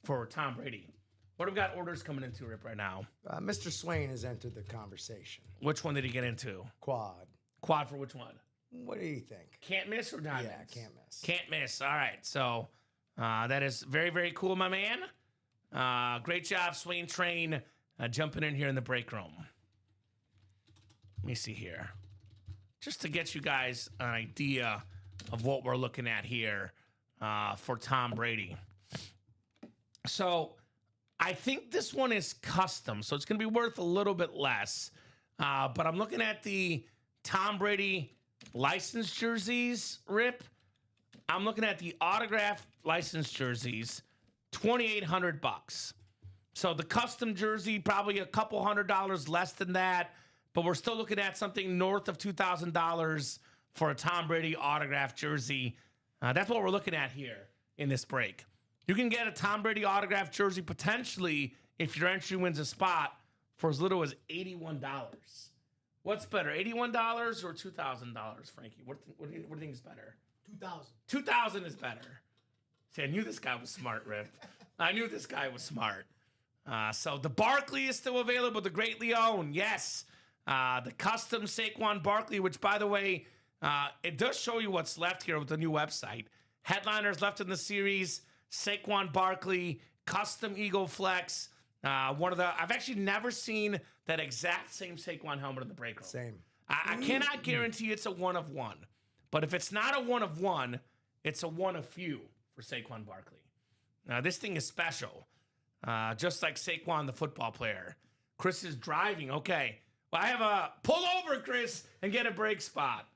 for Tom Brady. What have we got orders coming into, Rip, right now? Mr. Swain has entered the conversation. Which one did he get into? Quad. Quad for which one? What do you think? Can't miss or not Yeah, miss? can't miss. Can't miss. All right. So that is very, very cool, my man. Great job, Swain Train, jumping in here in the break room. Let me see here. Just to get you guys an idea of what we're looking at here for Tom Brady. So I think this one is custom, so it's going to be worth a little bit less. But I'm looking at the Tom Brady licensed jerseys, Rip. I'm looking at the autographed licensed jerseys, $2,800. So the custom jersey, probably a couple $100 less than that, but we're still looking at something north of $2,000 for a Tom Brady autographed jersey. That's what we're looking at here in this break. You can get a Tom Brady autographed jersey potentially if your entry wins a spot for as little as $81. What's better, $81 or $2,000, Frankie? What do you think is better? 2,000. 2,000 is better. See, I knew this guy was smart, Rip. I knew this guy was smart. So the Barkley is still available, the greatly owned, yes. The custom Saquon Barkley, which, by the way, it does show you what's left here with the new website. Headliners left in the series, Saquon Barkley, custom Eagle Flex. I've actually never seen that exact same Saquon helmet in the break room. Same. I cannot guarantee it's a one of one. But if it's not a one of one, it's a one of few for Saquon Barkley. Now, this thing is special. Just like Saquon, the football player. Chris is driving. Okay. Well, I have a pull over, Chris, and get a break spot.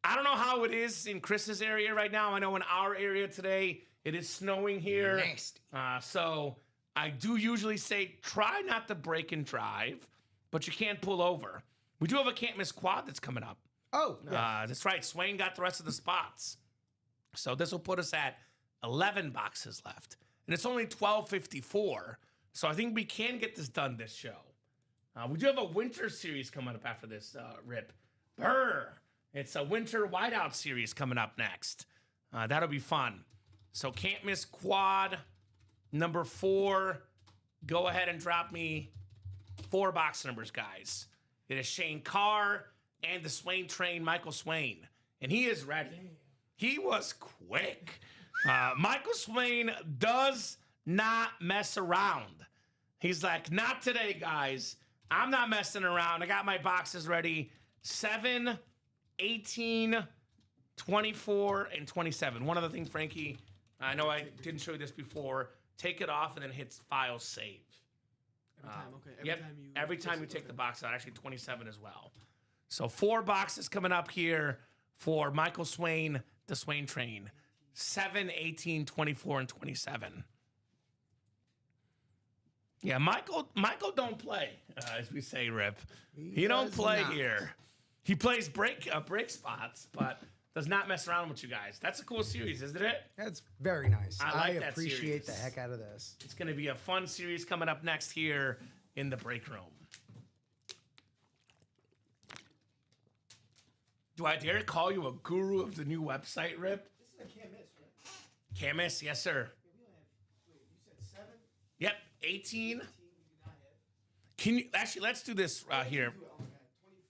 I don't know how it is in Chris's area right now. I know in our area today, it is snowing here. Nasty. So I do usually say try not to brake and drive, but you can't pull over. We do have a can't miss quad that's coming up. Oh, yeah. That's right. Swain got the rest of the spots. So this will put us at 11 boxes left. And it's only $12.54. So I think we can get this done this show. We do have a winter series coming up after this, Rip. Brr. It's a winter whiteout series coming up next. That'll be fun. So can't miss quad number 4. Go ahead and drop me 4 box numbers, guys. It is Shane Carr and the Swain Train, Michael Swain. And he is ready. He was quick. Michael Swain does not mess around. He's like, not today, guys. I'm not messing around. I got my boxes ready. 7, 18, 24, and 27. One other thing, Frankie, I know I didn't show you this before. Take it off and then hit File Save. Every time, okay. Every time you take the box out. Actually, 27 as well. So 4 boxes coming up here for Michael Swain, the Swain Train. 7, 18, 24, and 27. Yeah, Michael don't play, as we say, Rip. He don't play here. He plays break spots, but does not mess around with you guys. That's a cool series, isn't it? That's very nice. I like that appreciate series. the heck out of this. It's going to be a fun series coming up next here in the break room. Do I dare call you a guru of the new website, Rip? This is a can't miss, right? Can't miss, yes, sir. We only have, wait, you said 7? Yep, 18. 18 we do not have. Can you actually? Let's do this here. Oh, my God.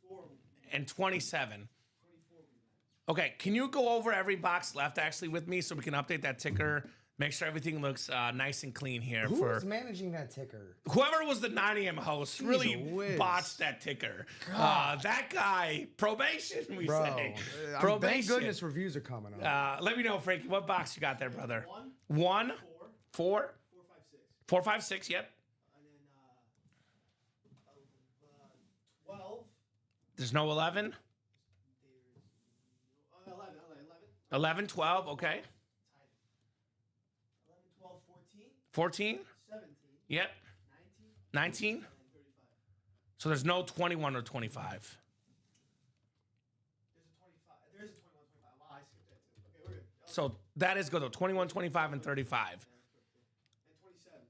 24. And 27. 24 we have. Okay, can you go over every box left actually with me so we can update that ticker? Make sure everything looks nice and clean here. Who for is managing that ticker? whoever was the 9 a.m. host, really whiz. botched that ticker. That guy, probation, we say. Probation. Thank goodness reviews are coming up. Let me know, Frankie, what box you got there, brother? 1, 1, 4, 4, 4, 5, 6. 4, 5, 6, yep. And then 12. There's no 11. There's 11. 11, 12, okay. 11, 12, 14. 14, 17. yep. 19. 19. And 35. So there's no 21 or 25. There's a 25. There is a 21, 25. Wow, I skipped that too. Okay, we're good. So that is good though. 21, 25, and 35. And 27.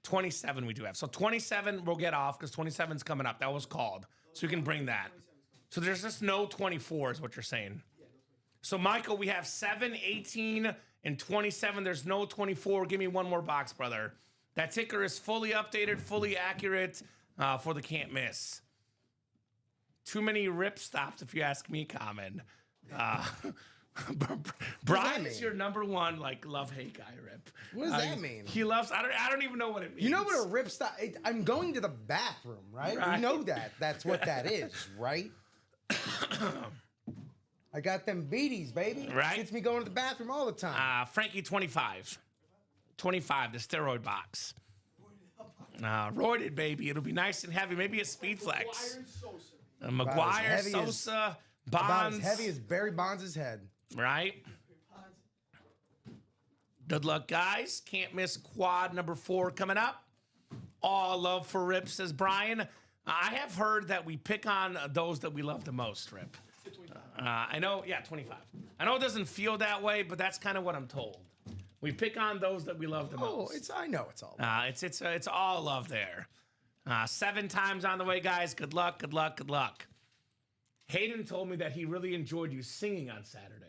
27 we do have. So 27 we'll get off because 27 is coming up. That was called. So you can bring that. So there's just no 24 is what you're saying. So Michael, we have 7, 18, and 27. There's no 24. Give me one more box, brother. That ticker is fully updated, fully accurate for the can't miss. Too many rip stops, if you ask me, Common. Brian is your number one love-hate guy, Rip. What does that mean? He loves. I don't even know what it means. You know what a rip stop? I'm going to the bathroom, right? Right. You know that. That's what that is, right? I got them beaties, baby. Right. Gets me going to the bathroom all the time. Frankie, 25. 25, the steroid box. Roided, baby. It'll be nice and heavy. Maybe a speed flex. McGuire, heavy as- Sosa, About Bonds. as heavy as Barry Bonds' head. Right? Good luck, guys. Can't miss quad number 4 coming up. All love for Rip, says Brian. I have heard that we pick on those that we love the most, Rip. I know, 25. I know it doesn't feel that way, but that's kind of what I'm told. We pick on those that we love the most. I know it's all. It's all love there. 7 times on the way, guys. Good luck, good luck, good luck. Hayden told me that he really enjoyed you singing on Saturday.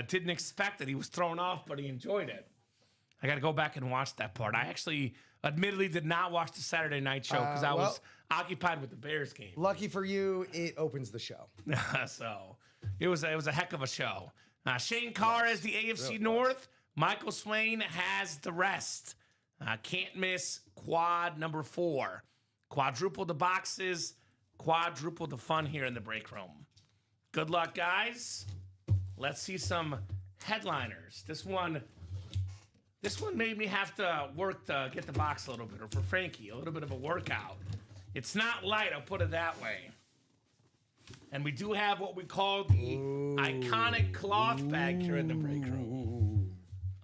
Didn't expect it. He was thrown off, but he enjoyed it. I got to go back and watch that part. I actually, admittedly, did not watch the Saturday night show because I was occupied with the Bears game. Lucky for you, it opens the show. So it was a heck of a show. Shane Carr has the AFC North. Michael Swain has the rest. Can't miss quad number 4. Quadruple the boxes, quadruple the fun here in the break room. Good luck, guys. Let's see some headliners. This one made me have to work to get the box a little bit, or for Frankie, a little bit of a workout. It's not light, I'll put it that way. And we do have what we call the iconic cloth bag here in the break room.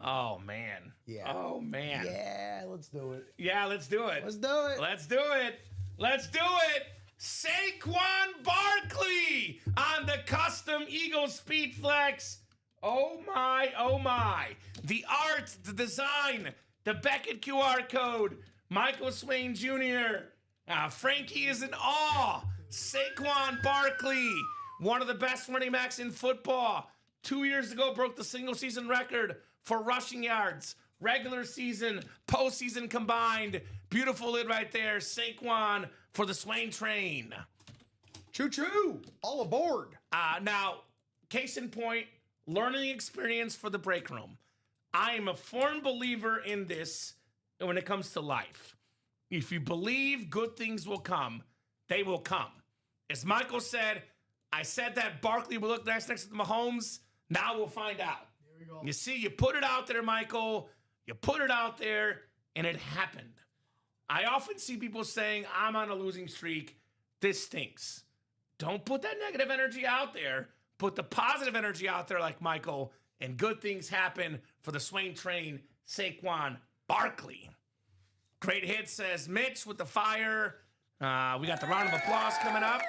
Oh, man. Yeah. Oh, man. Yeah, let's do it. Yeah, let's do it. Let's do it. Let's do it. Let's do it. Saquon Barkley on the custom Eagle Speed Flex. Oh, my. Oh, my. The art, the design, the Beckett QR code. Michael Swain Jr. Frankie is in awe. Saquon Barkley, one of the best running backs in football. 2 years ago, broke the single season record for rushing yards. Regular season, postseason combined. Beautiful lid right there. Saquon for the Swain train. Choo-choo. All aboard. Now, case in point, learning experience for the break room. I am a firm believer in this when it comes to life. If you believe good things will come, they will come. As Michael said, I said that Barkley will look nice next to Mahomes. Now we'll find out. Here we go. You see, you put it out there, Michael. You put it out there, and it happened. I often see people saying, I'm on a losing streak. This stinks. Don't put that negative energy out there. Put the positive energy out there like Michael, and good things happen for the Swain train, Saquon Barkley. Great hit, says Mitch with the fire. We got the round of applause coming up.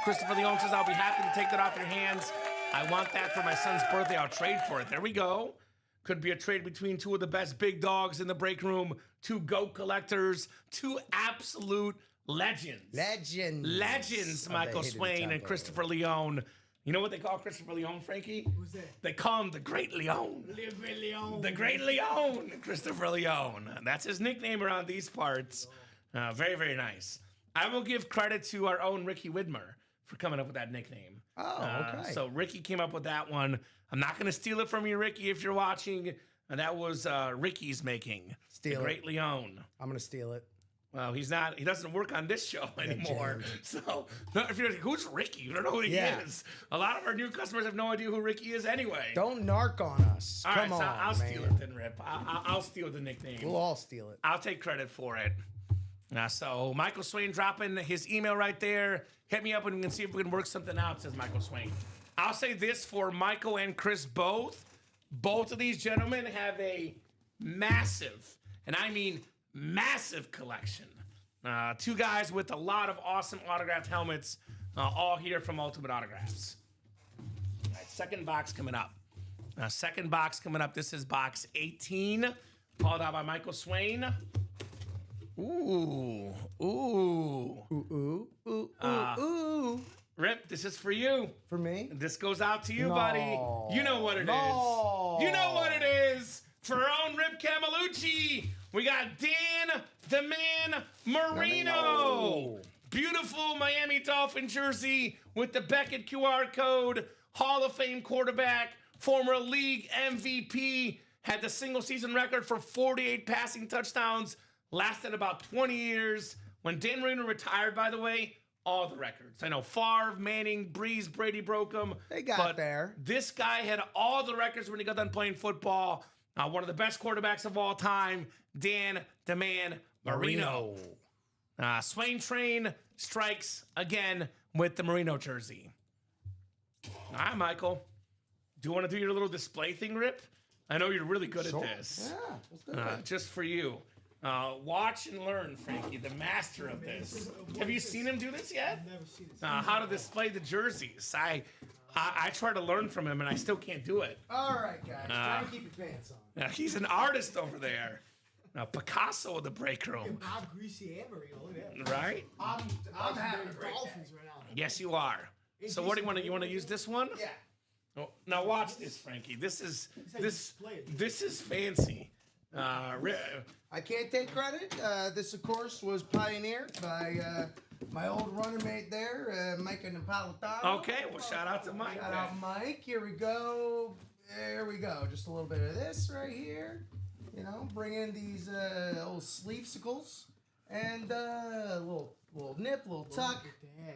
Christopher Leone says, I'll be happy to take that off your hands. I want that for my son's birthday. I'll trade for it. There we go. Could be a trade between two of the best big dogs in the break room, two GOAT collectors, two absolute legends. Legends, Michael Swain and Christopher Leone. You know what they call Christopher Leone, Frankie? Who's that? They call him the Great Leone. Great Leon. The Great Leone, Christopher Leone. That's his nickname around these parts. Very, very nice. I will give credit to our own Ricky Widmer for coming up with that nickname. Oh, okay. So Ricky came up with that one. I'm not going to steal it from you, Ricky, if you're watching. That was Ricky's making. Steal the Great Leone. I'm going to steal it. Well, he's not. He doesn't work on this show anymore. So, if you're like, who's Ricky? You don't know who he is. A lot of our new customers have no idea who Ricky is anyway. Don't narc on us. All Come right, on, so I'll man. steal it then, Rip. I'll steal the nickname. We'll all steal it. I'll take credit for it. So Michael Swain dropping his email right there. Hit me up and we can see if we can work something out, says Michael Swain. I'll say this for Michael and Chris both. Both of these gentlemen have a massive, and I mean massive collection. Two guys with a lot of awesome autographed helmets, all here from Ultimate Autographs. All right, second box coming up. Second box coming up. This is box 18, called out by Michael Swain. Ooh. Rip, this is for you. For me? This goes out to you, No. buddy. You know what it is. No. You know what it is. For our own Rip Camelucci, we got Dan the Man Marino. Beautiful Miami Dolphin jersey with the Beckett QR code. Hall of Fame quarterback, former league MVP, had the single season record for 48 passing touchdowns, lasted about 20 years. When Dan Marino retired, by the way, all the records. I know Favre, Manning, Breeze, Brady broke them. They got but there. This guy had all the records when he got done playing football. One of the best quarterbacks of all time, Dan the Man Marino. Swain Train strikes again with the Marino jersey. All right, Michael. Do you want to do your little display thing, Rip? I know you're really good at this. Yeah, let's do it. Just for you. Watch and learn, Frankie, the master of this. Have you seen him do this yet? I've never seen this. How to display the jerseys. I try to learn from him, and I still can't do it. All right, guys. Try to keep your pants on. He's an artist over there. Picasso of the break room, Bob Greasy and Marino. Look at that. right? I'm having a great Dolphins day. right now. Yes, you are. So what do you want to? You want to use this one? Yeah. Oh, now watch this, Frankie. This is how you display it. this is fancy. I can't take credit. This, of course, was pioneered by my old running mate there, Mike Napolitano. Okay, well, shout out to Mike. Shout out, Mike. Here we go. There we go. Just a little bit of this right here. You know, bring in these old sleevesicles and little nip, little tuck.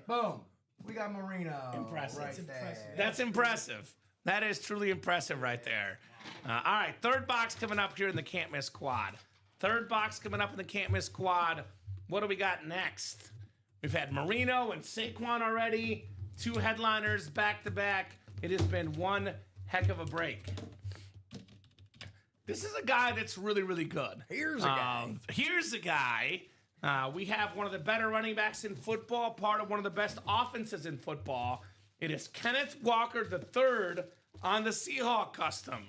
Boom. We got Marino. Impressive. Right That's there. That's impressive. That is truly impressive right there. All right, third box coming up here in the Can't Miss Quad. Third box coming up in the Can't Miss Quad. What do we got next? We've had Marino and Saquon already. Two headliners back to back. It has been one heck of a break. This is a guy that's really, really good. Here's a guy. Here's a guy. We have one of the better running backs in football, part of one of the best offenses in football. It is Kenneth Walker III on the Seahawk custom.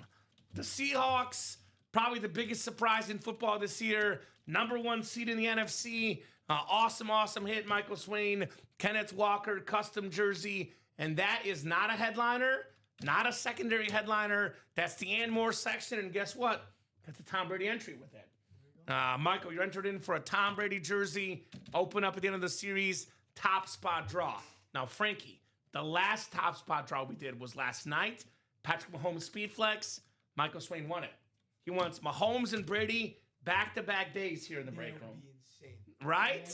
The Seahawks, probably the biggest surprise in football this year. Number one seed in the NFC. Awesome hit, Michael Swain. Kenneth Walker, custom jersey. And that is not a headliner, not a secondary headliner. That's the Ann Moore section. And guess what? Got the Tom Brady entry with it. Michael, you're entered in for a Tom Brady jersey. Open up at the end of the series. Top spot draw. Now, Frankie, the last top spot draw we did was last night. Patrick Mahomes Speed Flex. Michael Swain won it. He wants Mahomes and Brady back-to-back days here in the break room. Insane. Right?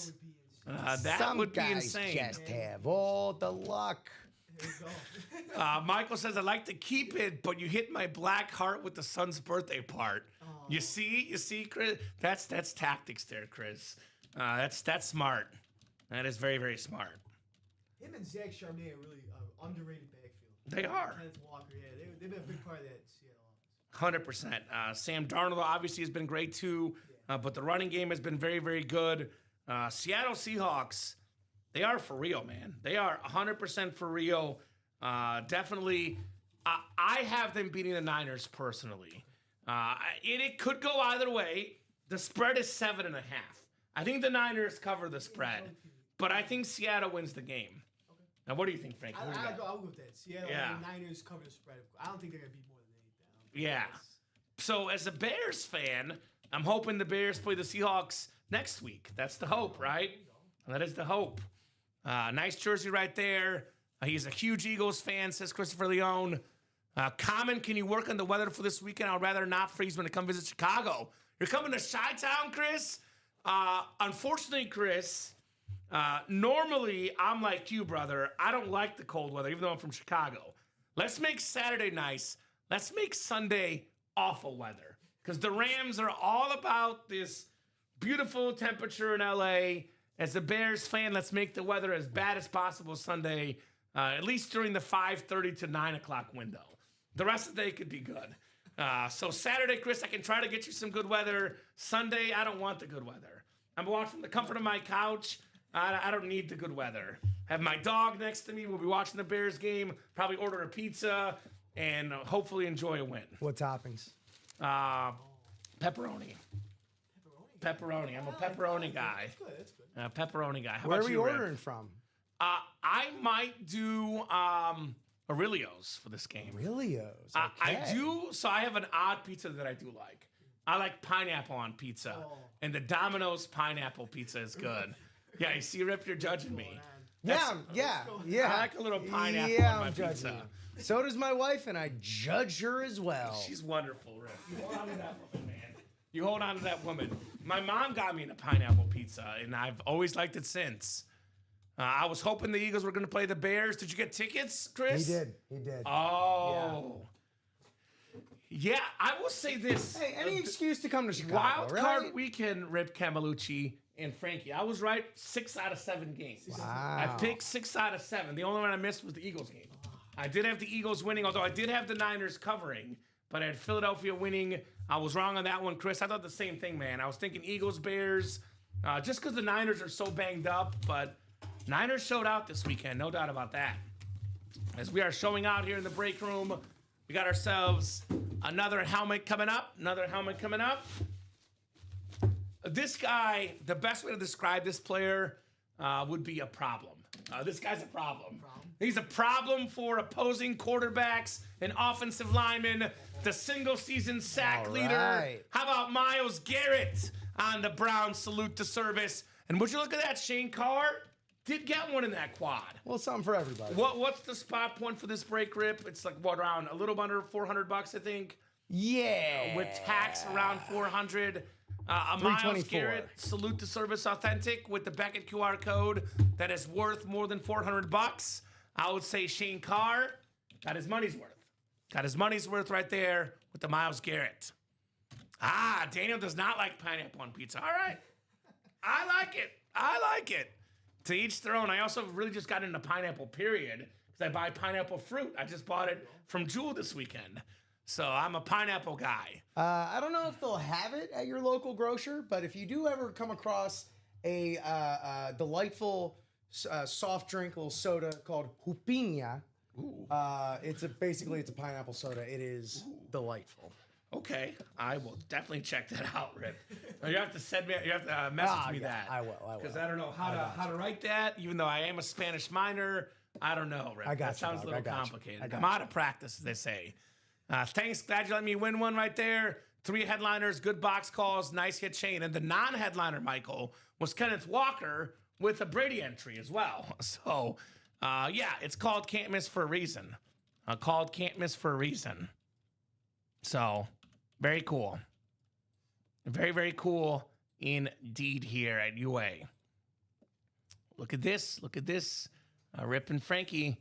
That would be insane. That Some would be guys insane. just have all the luck. There you go. Michael says, I'd like to keep it, but you hit my black heart with the son's birthday part. You see, Chris? That's tactics there, Chris. That's smart. That is very, very smart. Him and Zach Charbonnet are really underrated backfield. They are. Kenneth Walker, yeah, they've been a big part of that Seattle offense. 100%. Sam Darnold obviously has been great too, but the running game has been very, very good. Seattle Seahawks, they are for real, man. They are 100% for real. Definitely, I have them beating the Niners personally. It could go either way. The spread is 7.5. I think the Niners cover the spread, but I think Seattle wins the game. Now, what do you think, Frank? I'll go with that. Seattle and Niners cover the spread. I don't think they're going to beat more than 8. Yeah. So, as a Bears fan, I'm hoping the Bears play the Seahawks next week. That's the hope, right? That is the hope. Nice jersey right there. He's a huge Eagles fan, says Christopher Leone. Common, can you work on the weather for this weekend? I'd rather not freeze when I come visit Chicago. You're coming to Chi-Town, Chris? Unfortunately, Chris, normally I'm like you, brother. I don't like the cold weather, even though I'm from Chicago. Let's make Saturday nice. Let's make Sunday awful weather. Because the Rams are all about this beautiful temperature in LA. As a Bears fan, let's make the weather as bad as possible Sunday, at least during the 5:30 to 9 o'clock window. The rest of the day could be good. So Saturday, Chris, I can try to get you some good weather. Sunday, I don't want the good weather. I'm watching from the comfort of my couch. I don't need the good weather. Have my dog next to me. We'll be watching the Bears game. Probably order a pizza and hopefully enjoy a win. What toppings? Pepperoni. Pepperoni. I'm a pepperoni guy. That's good. Pepperoni guy. How Where are about we you, Rip? ordering from? I might do Aurelio's for this game. Aurelio's. I Okay. do. So I have an odd pizza that I do like. I like pineapple on pizza, and the Domino's pineapple pizza is good. Yeah, you see, Rip, you're judging me. Yeah. I like a little pineapple on my I'm judging pizza. you. So does my wife, and I judge her as well. She's wonderful, Rip. You hold on to that woman, man. You hold on to that woman. My mom got me a pineapple pizza, and I've always liked it since. I was hoping the Eagles were going to play the Bears. Did you get tickets, Chris? He did. Oh. Yeah, I will say this. Hey, any excuse to come to Chicago, Wild right? card weekend, Rip Camelucci and Frankie. I was right 6 out of 7 games. Wow. I picked 6 out of 7. The only one I missed was the Eagles game. I did have the Eagles winning, although I did have the Niners covering, but I had Philadelphia winning. I was wrong on that one, Chris. I thought the same thing, man. I was thinking Eagles, Bears, just because the Niners are so banged up, but Niners showed out this weekend, no doubt about that. As we are showing out here in the break room, we got ourselves another helmet coming up. This guy, the best way to describe this player would be a problem. This guy's a problem. He's a problem for opposing quarterbacks and offensive linemen. The single-season sack leader. Right. How about Myles Garrett on the Browns salute to service? And would you look at that, Shane Carr did get one in that quad. Well, something for everybody. What's the spot point for this break, Rip? It's like what, around a little under $400, I think. Yeah. With tax around 400. A Myles 324. Garrett salute to service authentic with the Beckett QR code that is worth more than $400. I would say Shane Carr got his money's worth. Got his money's worth right there with the Myles Garrett. Daniel does not like pineapple on pizza. All right. I like it. To each their own. I also really just got into pineapple, period, because I buy pineapple fruit. I just bought it from Jewel this weekend. So I'm a pineapple guy. I don't know if they'll have it at your local grocer, but if you do ever come across a delightful soft drink, little soda called Hupinha, it's a pineapple soda. It is delightful. Okay, I will definitely check that out, Rip. You have to send me. You have to message me that. I will. Because I don't know how to write that. Even though I am a Spanish minor, I don't know, Rip. I got that you, sounds dog. a little I got you. complicated. I got I'm out of practice, as they say. Thanks. Glad you let me win one right there. 3 headliners, good box calls, nice hit chain. And the non-headliner, Michael, was Kenneth Walker with a Brady entry as well. So, it's called Can't Miss for a reason. So, very cool. Very, very cool indeed here at UA. Look at this. Rip and Frankie,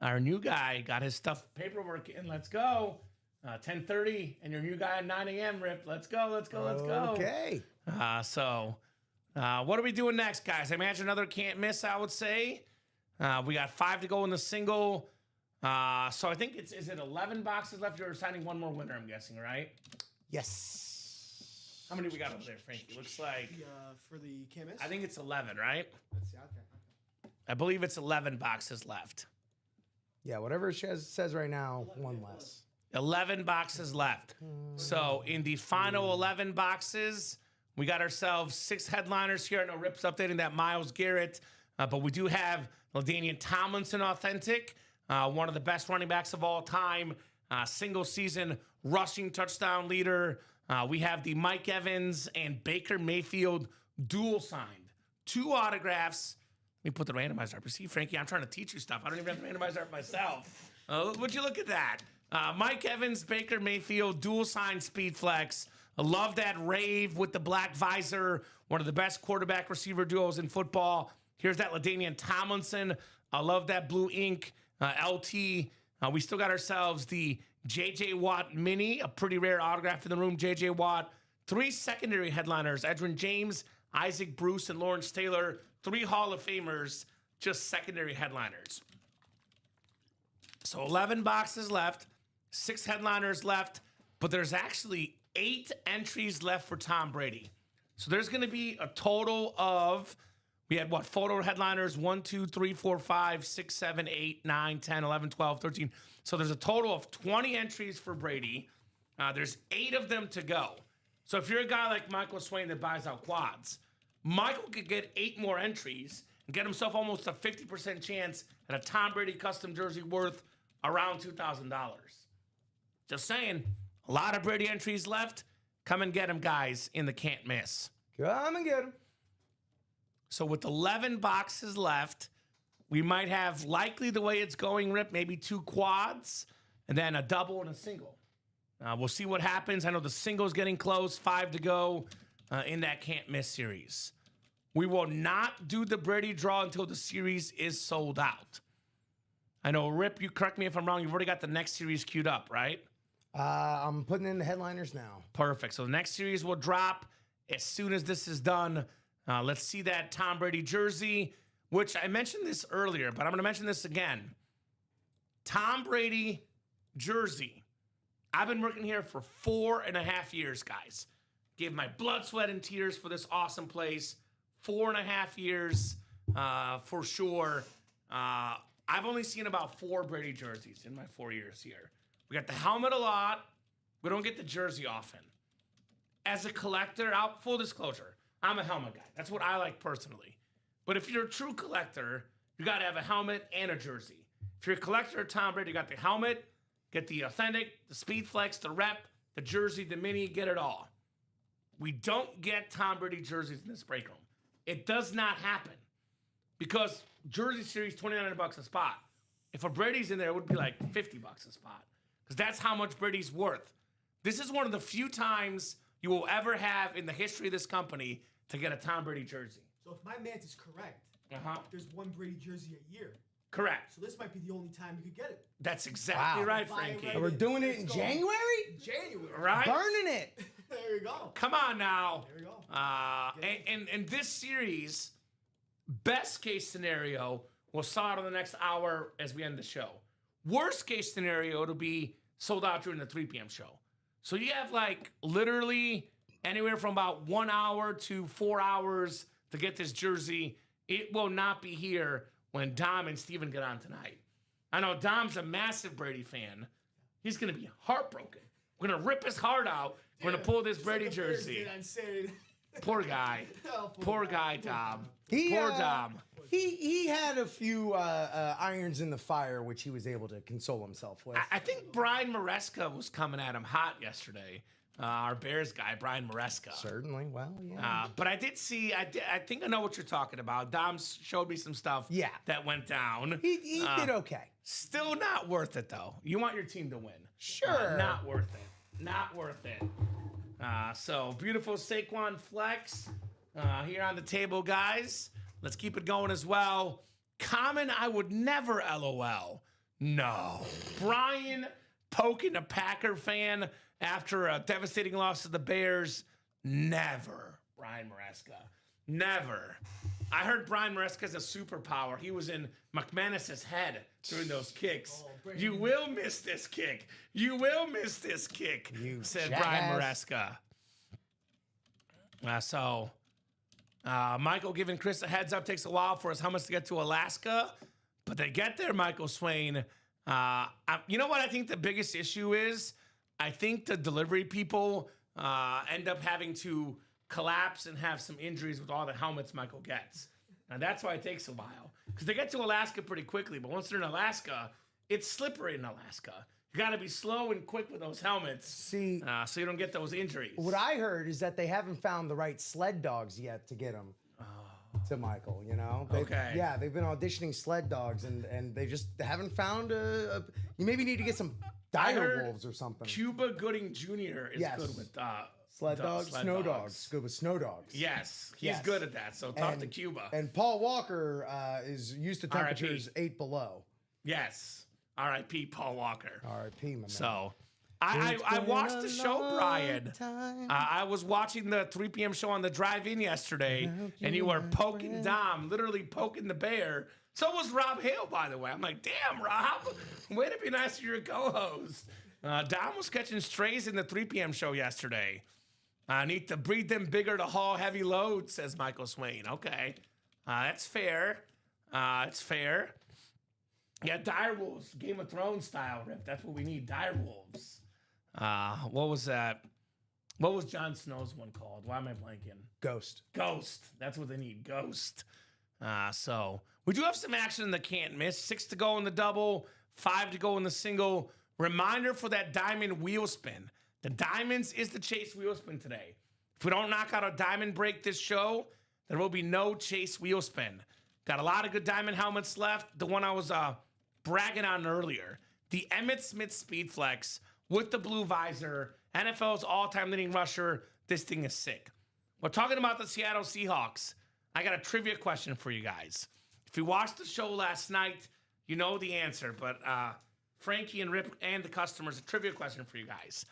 our new guy, got his stuff paperwork in. Let's go. 10:30, and your new guy at 9 a.m., Rip. Let's go. Okay. What are we doing next, guys? I imagine another can't miss, I would say. We got 5 to go in the single. So I think is it 11 boxes left? You're signing one more winner, I'm guessing, right? Yes. How many we got over there, Frankie? Looks like, For the can't miss? I think it's 11, right? Let's see. Okay. I believe it's 11 boxes left. Yeah, whatever it says right now, one less. 11 boxes left. So in the final 11 boxes, we got ourselves 6 headliners here. I know Rip's updating that Myles Garrett, but we do have LaDainian Tomlinson authentic, one of the best running backs of all time, single season rushing touchdown leader. We have the Mike Evans and Baker Mayfield dual signed. 2 autographs. Let me put the randomizer up. You see, Frankie, I'm trying to teach you stuff. I don't even have the randomizer up myself. Would you look at that? Mike Evans, Baker Mayfield, dual sign speed flex. I love that rave with the black visor. One of the best quarterback receiver duos in football. Here's that LaDainian Tomlinson. I love that blue ink LT. We still got ourselves the J.J. Watt mini, a pretty rare autograph in the room. J.J. Watt. 3 secondary headliners, Edwin James, Isaac Bruce, and Lawrence Taylor. 3 Hall of Famers, just secondary headliners. So 11 boxes left, 6 headliners left, but there's actually 8 entries left for Tom Brady. So there's going to be a total of, we had what, photo headliners, 1, 2, 3, 4, 5, 6, 7, 8, 9, 10, 11, 12, 13. So there's a total of 20 entries for Brady. There's 8 of them to go. So if you're a guy like Michael Swain that buys out quads, Michael could get 8 more entries and get himself almost a 50% chance at a Tom Brady custom jersey worth around $2,000. Just saying, a lot of Brady entries left. Come and get them, guys, in the can't miss. Come and get them. So with 11 boxes left, we might have, likely the way it's going, Rip, maybe 2 quads and then a double and a single. We'll see what happens. I know the single's getting close, 5 to go in that can't miss series. We will not do the Brady draw until the series is sold out. I know, Rip, you correct me if I'm wrong. You've already got the next series queued up, right? I'm putting in the headliners now. Perfect. So the next series will drop as soon as this is done. Let's see that Tom Brady jersey, which I mentioned this earlier, but I'm going to mention this again. Tom Brady jersey. I've been working here for 4.5 years, guys. Gave my blood, sweat, and tears for this awesome place. 4.5 years for sure. I've only seen about 4 Brady jerseys in my 4 years here. We got the helmet a lot. We don't get the jersey often. As a collector, full disclosure, I'm a helmet guy. That's what I like personally. But if you're a true collector, you got to have a helmet and a jersey. If you're a collector of Tom Brady, you got the helmet, get the authentic, the speed flex, the rep, the jersey, the mini, get it all. We don't get Tom Brady jerseys in this break room. It does not happen because jersey series, $29 a spot. If a Brady's in there, it would be like $50 a spot because that's how much Brady's worth. This is one of the few times you will ever have in the history of this company to get a Tom Brady jersey. So if my math is correct, there's 1 Brady jersey a year. Correct. So this might be the only time you could get it. That's exactly right, Frankie. Right. And we're doing it in January? January. Right? Burning it. There you go. Come on now. There you go. And this series, best case scenario, we'll sell out in the next hour as we end the show. Worst case scenario, it'll be sold out during the 3 p.m. show. So you have like literally anywhere from about 1 hour to 4 hours to get this jersey. It will not be here when Dom and Steven get on tonight. I know Dom's a massive Brady fan. He's going to be heartbroken. We're going to rip his heart out. We're going to pull this Brady jersey. Poor guy. Poor guy, Dom. Poor Dom. He had a few irons in the fire, which he was able to console himself with. I think Brian Maresca was coming at him hot yesterday. Our Bears guy, Brian Maresca. Certainly. Well, yeah. But I did see, I think I know what you're talking about. Dom showed me some stuff that went down. He did okay. Still not worth it, though. You want your team to win. Sure. Not worth it. Not worth it. So, beautiful Saquon flex here on the table, guys. Let's keep it going as well. Common, I would never LOL. No. Brian poking a Packer fan after a devastating loss to the Bears. Never. Brian Maresca. Never. I heard Brian Maresca's a superpower. He was in McManus's head during those kicks. You will miss this kick. You will miss this kick, said Brian Maresca. Michael giving Chris a heads up. Takes a while for his helmets to get to Alaska, but they get there, Michael Swain. You know what I think the biggest issue is? I think the delivery people end up having to collapse and have some injuries with all the helmets Michael gets. And that's why it takes a while. Because they get to Alaska pretty quickly, but once they're in Alaska, it's slippery in Alaska. You got to be slow and quick with those helmets. See, so you don't get those injuries. what I heard is that they haven't found the right sled dogs yet to get him to Michael, you know? Okay. Yeah, they've been auditioning sled dogs, and they just haven't found you maybe need to get some I dire heard wolves or something. Cuba Gooding Jr. is Yes. good with Sled dogs, snow dogs. Good with snow dogs. Yes, he's Yes. good at that. So talk to Cuba. And Paul Walker is used to temperatures 8 below. Yes. R.I.P. Paul Walker. R.I.P. my man. So I watched the show, Brian. I was watching the 3 p.m. show on the drive-in yesterday, and you were poking Dom, literally poking the bear. So was Rob Hale, by the way. I'm like, damn, Rob, way to be nice to your co-host. Dom was catching strays in the 3 p.m. show yesterday. I need to breed them bigger to haul heavy loads, says Michael Swain. Okay, that's fair. It's fair. Yeah, direwolves, Game of Thrones style, Rip. That's what we need, direwolves. What was that? What was Jon Snow's one called? Why am I blanking? Ghost. Ghost. That's what they need, Ghost. So we do have some action in the can't miss. 6 to go in the double, 5 to go in the single. Reminder for that diamond wheel spin. The diamonds is the chase wheel spin today. If we don't knock out a diamond break this show, there will be no chase wheel spin. Got a lot of good diamond helmets left. The one I was bragging on earlier, the Emmitt Smith Speed Flex with the blue visor, NFL's all-time leading rusher. This thing is sick. We're talking about the Seattle Seahawks. I got a trivia question for you guys. If you watched the show last night, you know the answer, but Frankie and Rip and the customers, a trivia question for you guys.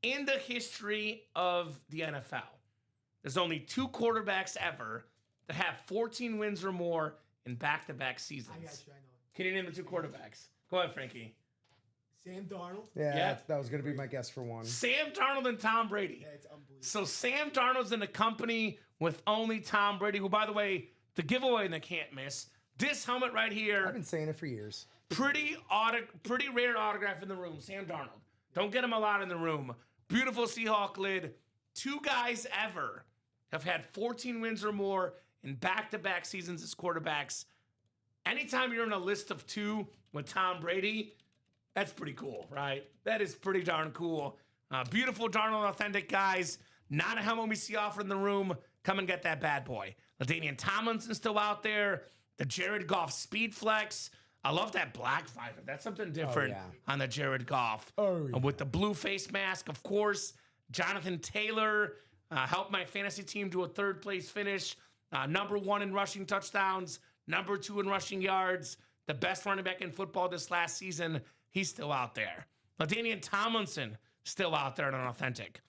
In the history of the NFL, there's only 2 quarterbacks ever that have 14 wins or more in back-to-back seasons. I got you. I know it. Can you name the 2 quarterbacks? Go ahead, Frankie. Sam Darnold. Yeah, that was going to be my guess for one. Sam Darnold and Tom Brady. Yeah, it's unbelievable. So Sam Darnold's in a company with only Tom Brady, who, by the way, the giveaway in the can't miss. This helmet right here, I've been saying it for years. pretty rare autograph in the room. Sam Darnold. Don't get him a lot in the room. Beautiful Seahawk lid. 2 guys ever have had 14 wins or more in back-to-back seasons as quarterbacks. Anytime you're in a list of 2 with Tom Brady, that's pretty cool, right? That is pretty darn cool. Beautiful Darnold authentic guys. Not a helmet we see often in the room. Come and get that bad boy. LaDainian Tomlinson's still out there. The Jared Goff Speed Flex. I love that black fiber. That's something different on the Jared Goff. With the blue face mask, of course. Jonathan Taylor helped my fantasy team do a 3rd place finish. Number 1 in rushing touchdowns. Number 2 in rushing yards. The best running back in football this last season. He's still out there. LaDainian Tomlinson still out there and an authentic.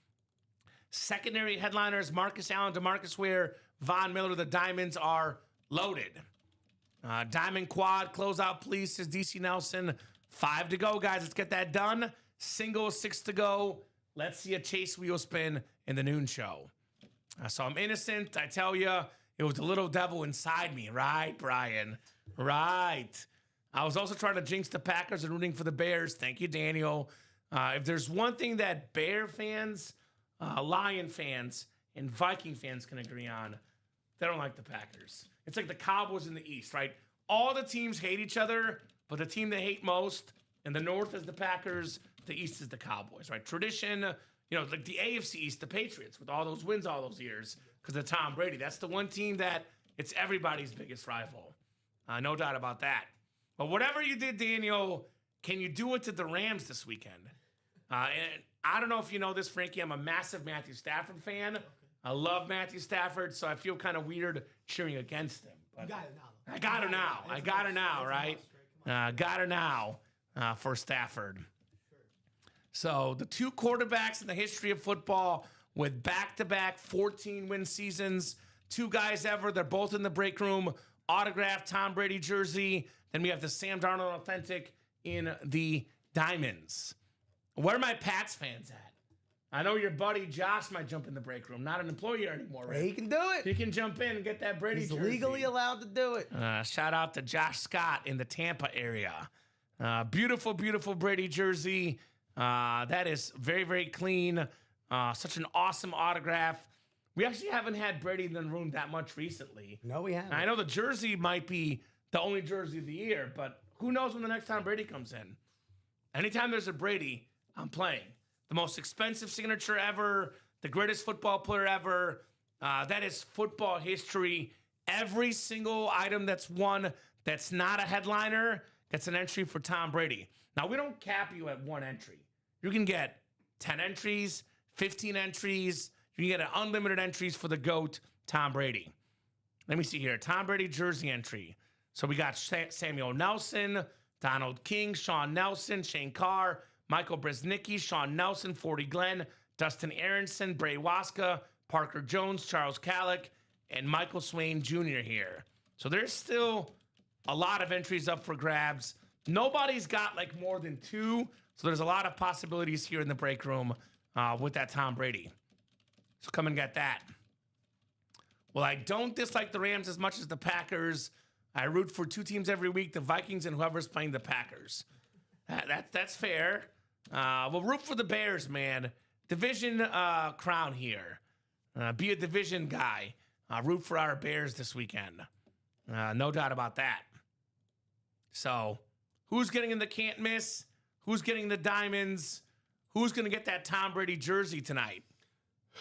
Secondary headliners, Marcus Allen, DeMarcus Ware, Von Miller. The Diamonds are loaded. Diamond quad, closeout, please, says DC Nelson. 5 to go, guys. Let's get that done. Single, 6 to go. Let's see a chase wheel spin in the noon show. So I'm innocent. I tell you, it was the little devil inside me. Right, Brian? Right. I was also trying to jinx the Packers and rooting for the Bears. Thank you, Daniel. If there's one thing that Bear fans, Lion fans, and Viking fans can agree on, they don't like the Packers. It's like the Cowboys in the East, right? All the teams hate each other, but the team they hate most in the North is the Packers, the East is the Cowboys, right? Tradition, like the AFC East, the Patriots, with all those wins all those years because of Tom Brady. That's the one team that it's everybody's biggest rival. No doubt about that. But whatever you did, Daniel, can you do it to the Rams this weekend? And I don't know if you know this, Frankie. I'm a massive Matthew Stafford fan. I love Matthew Stafford, so I feel kind of weird cheering against him. But You got it now, though. I got her now. I got her now, right? Got her now for Stafford. So the 2 quarterbacks in the history of football with back-to-back 14-win seasons. 2 guys ever. They're both in the break room. Autographed Tom Brady jersey. Then we have the Sam Darnold authentic in the diamonds. Where are my Pats fans at? I know your buddy Josh might jump in the break room. Not an employee anymore, right? He can do it. He can jump in and get that Brady He's jersey. legally allowed to do it. Shout out to Josh Scott in the Tampa area. Beautiful, beautiful Brady jersey. That is very, very clean. Such an awesome autograph. We actually haven't had Brady in the room that much recently. No, we haven't. I know the jersey might be the only jersey of the year, but who knows when the next time Brady comes in. Anytime there's a Brady, I'm playing. The most expensive signature ever, the greatest football player ever. That is football history. Every single item that's won that's not a headliner gets an entry for Tom Brady. Now, we don't cap you at one entry. You can get 10 entries, 15 entries. You can get an unlimited entries for the GOAT, Tom Brady. Let me see here. Tom Brady jersey entry. So we got Samuel Nelson, Donald King, Sean Nelson, Shane Carr, Michael Bresnicki, Sean Nelson, 40 Glenn, Dustin Aronson, Bray Waska, Parker Jones, Charles Calick, and Michael Swain Jr. here. So there's still a lot of entries up for grabs. Nobody's got like more than 2. So there's a lot of possibilities here in the break room with that Tom Brady. So come and get that. Well, I don't dislike the Rams as much as the Packers. I root for 2 teams every week, the Vikings and whoever's playing the Packers. That's fair. We'll root for the Bears, man. Division crown here. Be a division guy. Root for our Bears this weekend. No doubt about that. So, who's getting in the can't miss? Who's getting the diamonds? Who's going to get that Tom Brady jersey tonight?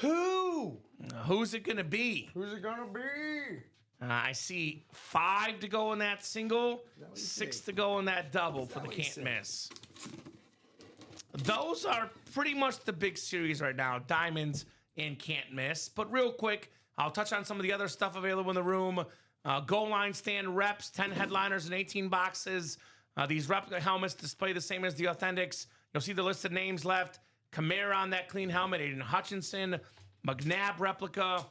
Who's it going to be? Who's it gonna be? I see 5 to go in that single, 6 to go in that double for the can't miss. Those are pretty much the big series right now, diamonds and can't miss. But real quick, I'll touch on some of the other stuff available in the room. Goal line stand reps, 10 headliners and 18 boxes. These replica helmets display the same as the authentics. You'll see the listed names left. Kamara on that clean helmet, Aiden Hutchinson, McNabb replica,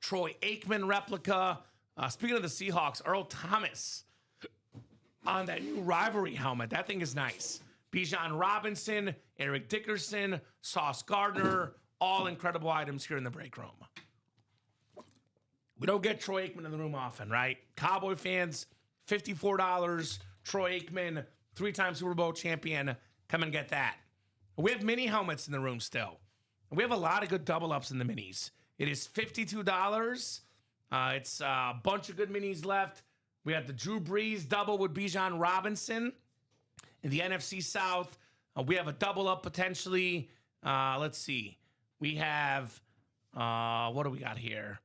Troy Aikman replica. Speaking of the Seahawks, Earl Thomas on that new rivalry helmet. That thing is nice. Bijan Robinson, Eric Dickerson, Sauce Gardner, all incredible items here in the break room. We don't get Troy Aikman in the room often, right? Cowboy fans, $54. Troy Aikman, 3-time Super Bowl champion. Come and get that. We have mini helmets in the room still. We have a lot of good double ups in the minis. It is $52. It's a bunch of good minis left. We have the Drew Brees double with Bijan Robinson in the NFC South. We have a double up potentially. Let's see. We have, what do we got here?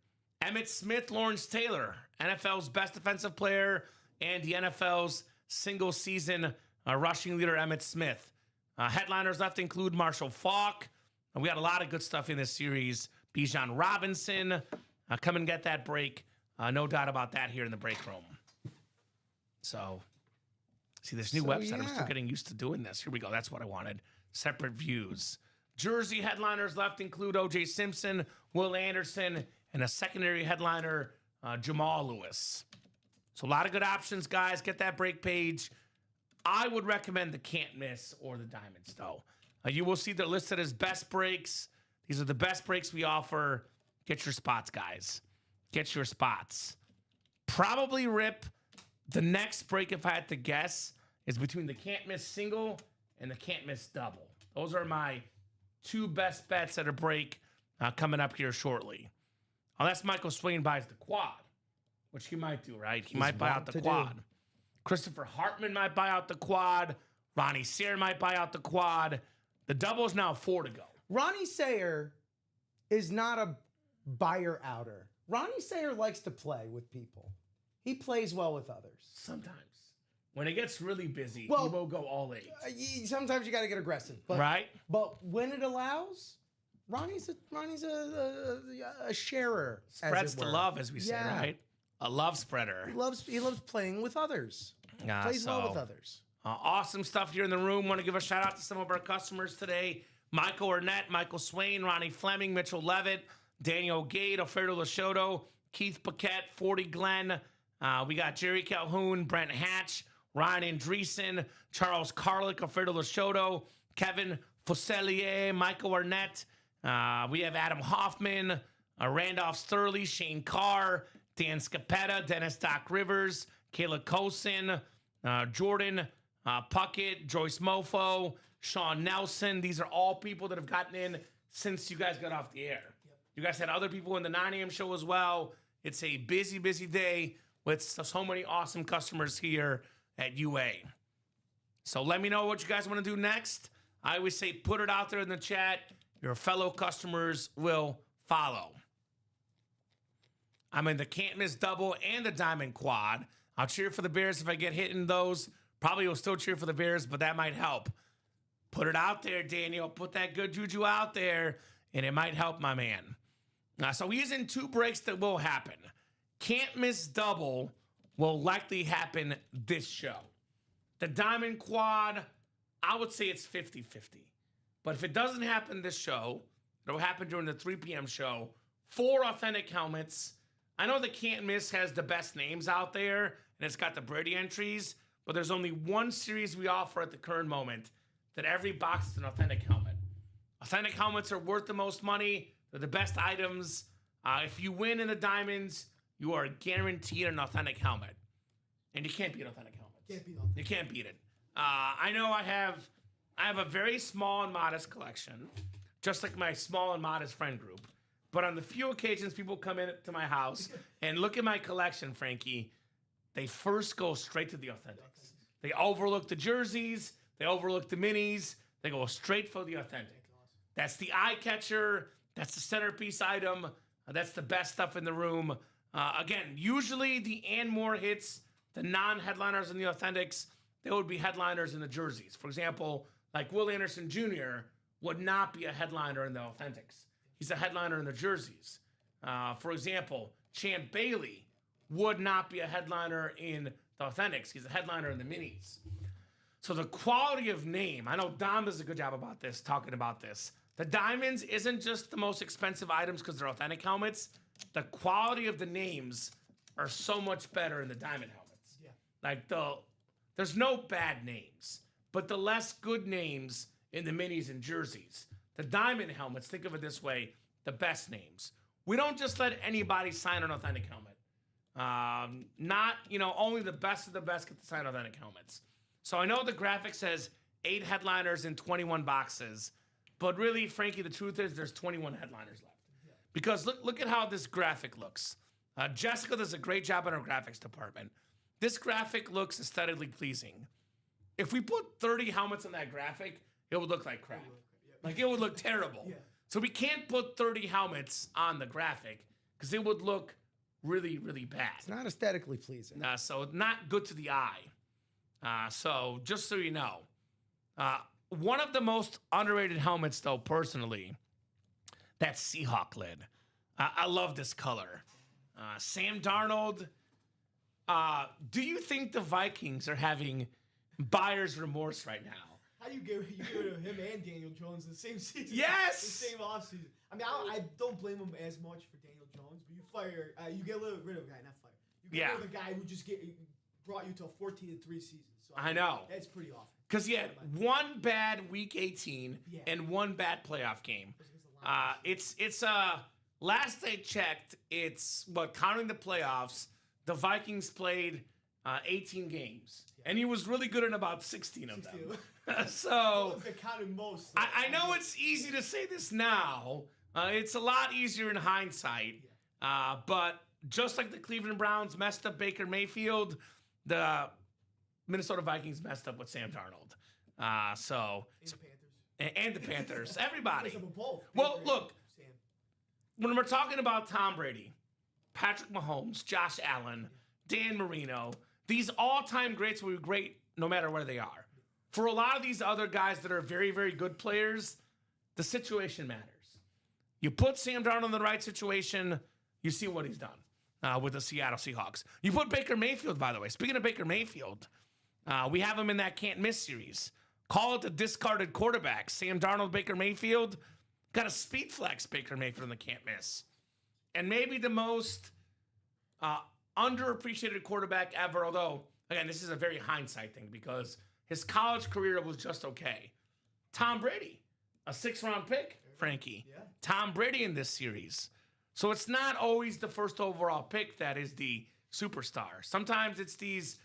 Emmitt Smith, Lawrence Taylor, NFL's best defensive player and the NFL's single season rushing leader, Emmitt Smith. Headliners left include Marshall Faulk. We got a lot of good stuff in this series. Bijan Robinson. Come and get that break. No doubt about that here in the break room. So, see this new website. I'm still getting used to doing this. Here we go. That's what I wanted. Separate views. Jersey headliners left include O.J. Simpson, Will Anderson, and a secondary headliner, Jamal Lewis. So a lot of good options, guys. Get that break page. I would recommend the can't miss or the diamonds, though. You will see they're listed as best breaks. These are the best breaks we offer. Get your spots, guys. Get your spots. Probably Rip. The next break, if I had to guess, is between the can't miss single and the can't miss double. Those are my 2 best bets at a break coming up here shortly. Unless Michael Swain buys the quad, which he might do, right? He might buy out the quad. Christopher Hartman might buy out the quad. Ronnie Sayer might buy out the quad. The double is now 4 to go. Ronnie Sayer is not a buyer-outer. Ronnie Sayer likes to play with people. He plays well with others. Sometimes. When it gets really busy, he will go all in. Sometimes you got to get aggressive. But, right? But when it allows, Ronnie's a sharer. Spreads the love, as we say, right? A love spreader. He loves playing with others. Plays well with others. Awesome stuff here in the room. Want to give a shout out to some of our customers today. Michael Arnett, Michael Swain, Ronnie Fleming, Mitchell Levitt, Daniel Gade, Alfredo Lashoto, Keith Paquette, 40 Glenn. We got Jerry Calhoun, Brent Hatch, Ryan Andreessen, Charles Carlick, Alfredo Lashoto, Kevin Fuselier, Michael Arnett. We have Adam Hoffman, Randolph Sturley, Shane Carr, Dan Scapetta, Dennis Doc Rivers, Kayla Colson, Jordan Puckett, Joyce Mofo, Sean Nelson. These are all people that have gotten in since you guys got off the air. You guys had other people in the 9 a.m. show as well. It's a busy, busy day with so many awesome customers here at UA. So let me know what you guys want to do next. I always say put it out there in the chat. Your fellow customers will follow. I'm in the can't miss double and the diamond quad. I'll cheer for the Bears if I get hit in those. Probably will still cheer for the Bears, but that might help. Put it out there, Daniel. Put that good juju out there, and it might help my man. So he's in 2 breaks that will happen. Can't miss double will likely happen this show. The diamond quad, I would say it's 50-50. But if it doesn't happen this show, it'll happen during the 3 p.m. show. 4 authentic helmets. I know the can't miss has the best names out there, and it's got the Brady entries, but there's only one series we offer at the current moment that every box is an authentic helmet. Authentic helmets are worth the most money. They're the best items. If you win in the diamonds, you are guaranteed an authentic helmet. And you can't beat authentic helmets. You can't beat it. I know I have a very small and modest collection, just like my small and modest friend group. But on the few occasions people come in to my house and look at my collection, Frankie, they first go straight to the authentics. They overlook the jerseys. They overlook the minis. They go straight for the authentic. That's the eye catcher. That's the centerpiece item. That's the best stuff in the room. Again, usually the and more hits, the non-headliners in the authentics, they would be headliners in the jerseys. For example, like Will Anderson Jr. would not be a headliner in the authentics. He's a headliner in the jerseys. For example, Champ Bailey would not be a headliner in the authentics. He's a headliner in the minis. So the quality of name, I know Dom does a good job about this, talking about this. The diamonds isn't just the most expensive items because they're authentic helmets. The quality of the names are so much better in the diamond helmets. Yeah. Like there's no bad names, but the less good names in the minis and jerseys. The diamond helmets, think of it this way, the best names. We don't just let anybody sign an authentic helmet. Only the best of the best get to sign authentic helmets. So I know the graphic says 8 headliners in 21 boxes, but really, Frankie, the truth is there's 21 headliners left. Yeah. Because look at how this graphic looks. Jessica does a great job in our graphics department. This graphic looks aesthetically pleasing. If we put 30 helmets on that graphic, it would look like crap. Like, it would look terrible. Yeah. So we can't put 30 helmets on the graphic because it would look really, really bad. It's not aesthetically pleasing. So not good to the eye. So just so you know, one of the most underrated helmets, though, personally, that Seahawk lid. I love this color. Sam Darnold, do you think the Vikings are having buyer's remorse right now? How do you get rid of him and Daniel Jones in the same season? Yes! The same offseason. I mean, I don't blame him as much for Daniel Jones, but you get rid of a guy, not fire. You get rid of a guy who just brought you to a 14-3 season. So I know. That's pretty awful. Because he had one bad Week 18 and one bad playoff game. It's last I checked, it's, counting the playoffs, the Vikings played 18 games. Yeah. And he was really good in about 16 of them. So, most, I know it's easy to say this now. It's a lot easier in hindsight. Yeah. But just like the Cleveland Browns messed up Baker Mayfield, the Minnesota Vikings messed up with Sam Darnold. And the Panthers. Everybody. Well, look, when we're talking about Tom Brady, Patrick Mahomes, Josh Allen, Dan Marino, these all-time greats will be great no matter where they are. For a lot of these other guys that are very, very good players, the situation matters. You put Sam Darnold in the right situation, you see what he's done with the Seattle Seahawks. You put Baker Mayfield, by the way. Speaking of Baker Mayfield, we have him in that can't miss series. Call it the discarded quarterback. Sam Darnold, Baker Mayfield. Got a speed flex Baker Mayfield in the can't miss. And maybe the most underappreciated quarterback ever, although, again, this is a very hindsight thing because his college career was just okay. Tom Brady, a 6th-round pick, Frankie. Yeah. Tom Brady in this series. So it's not always the first overall pick that is the superstar. Sometimes it's these,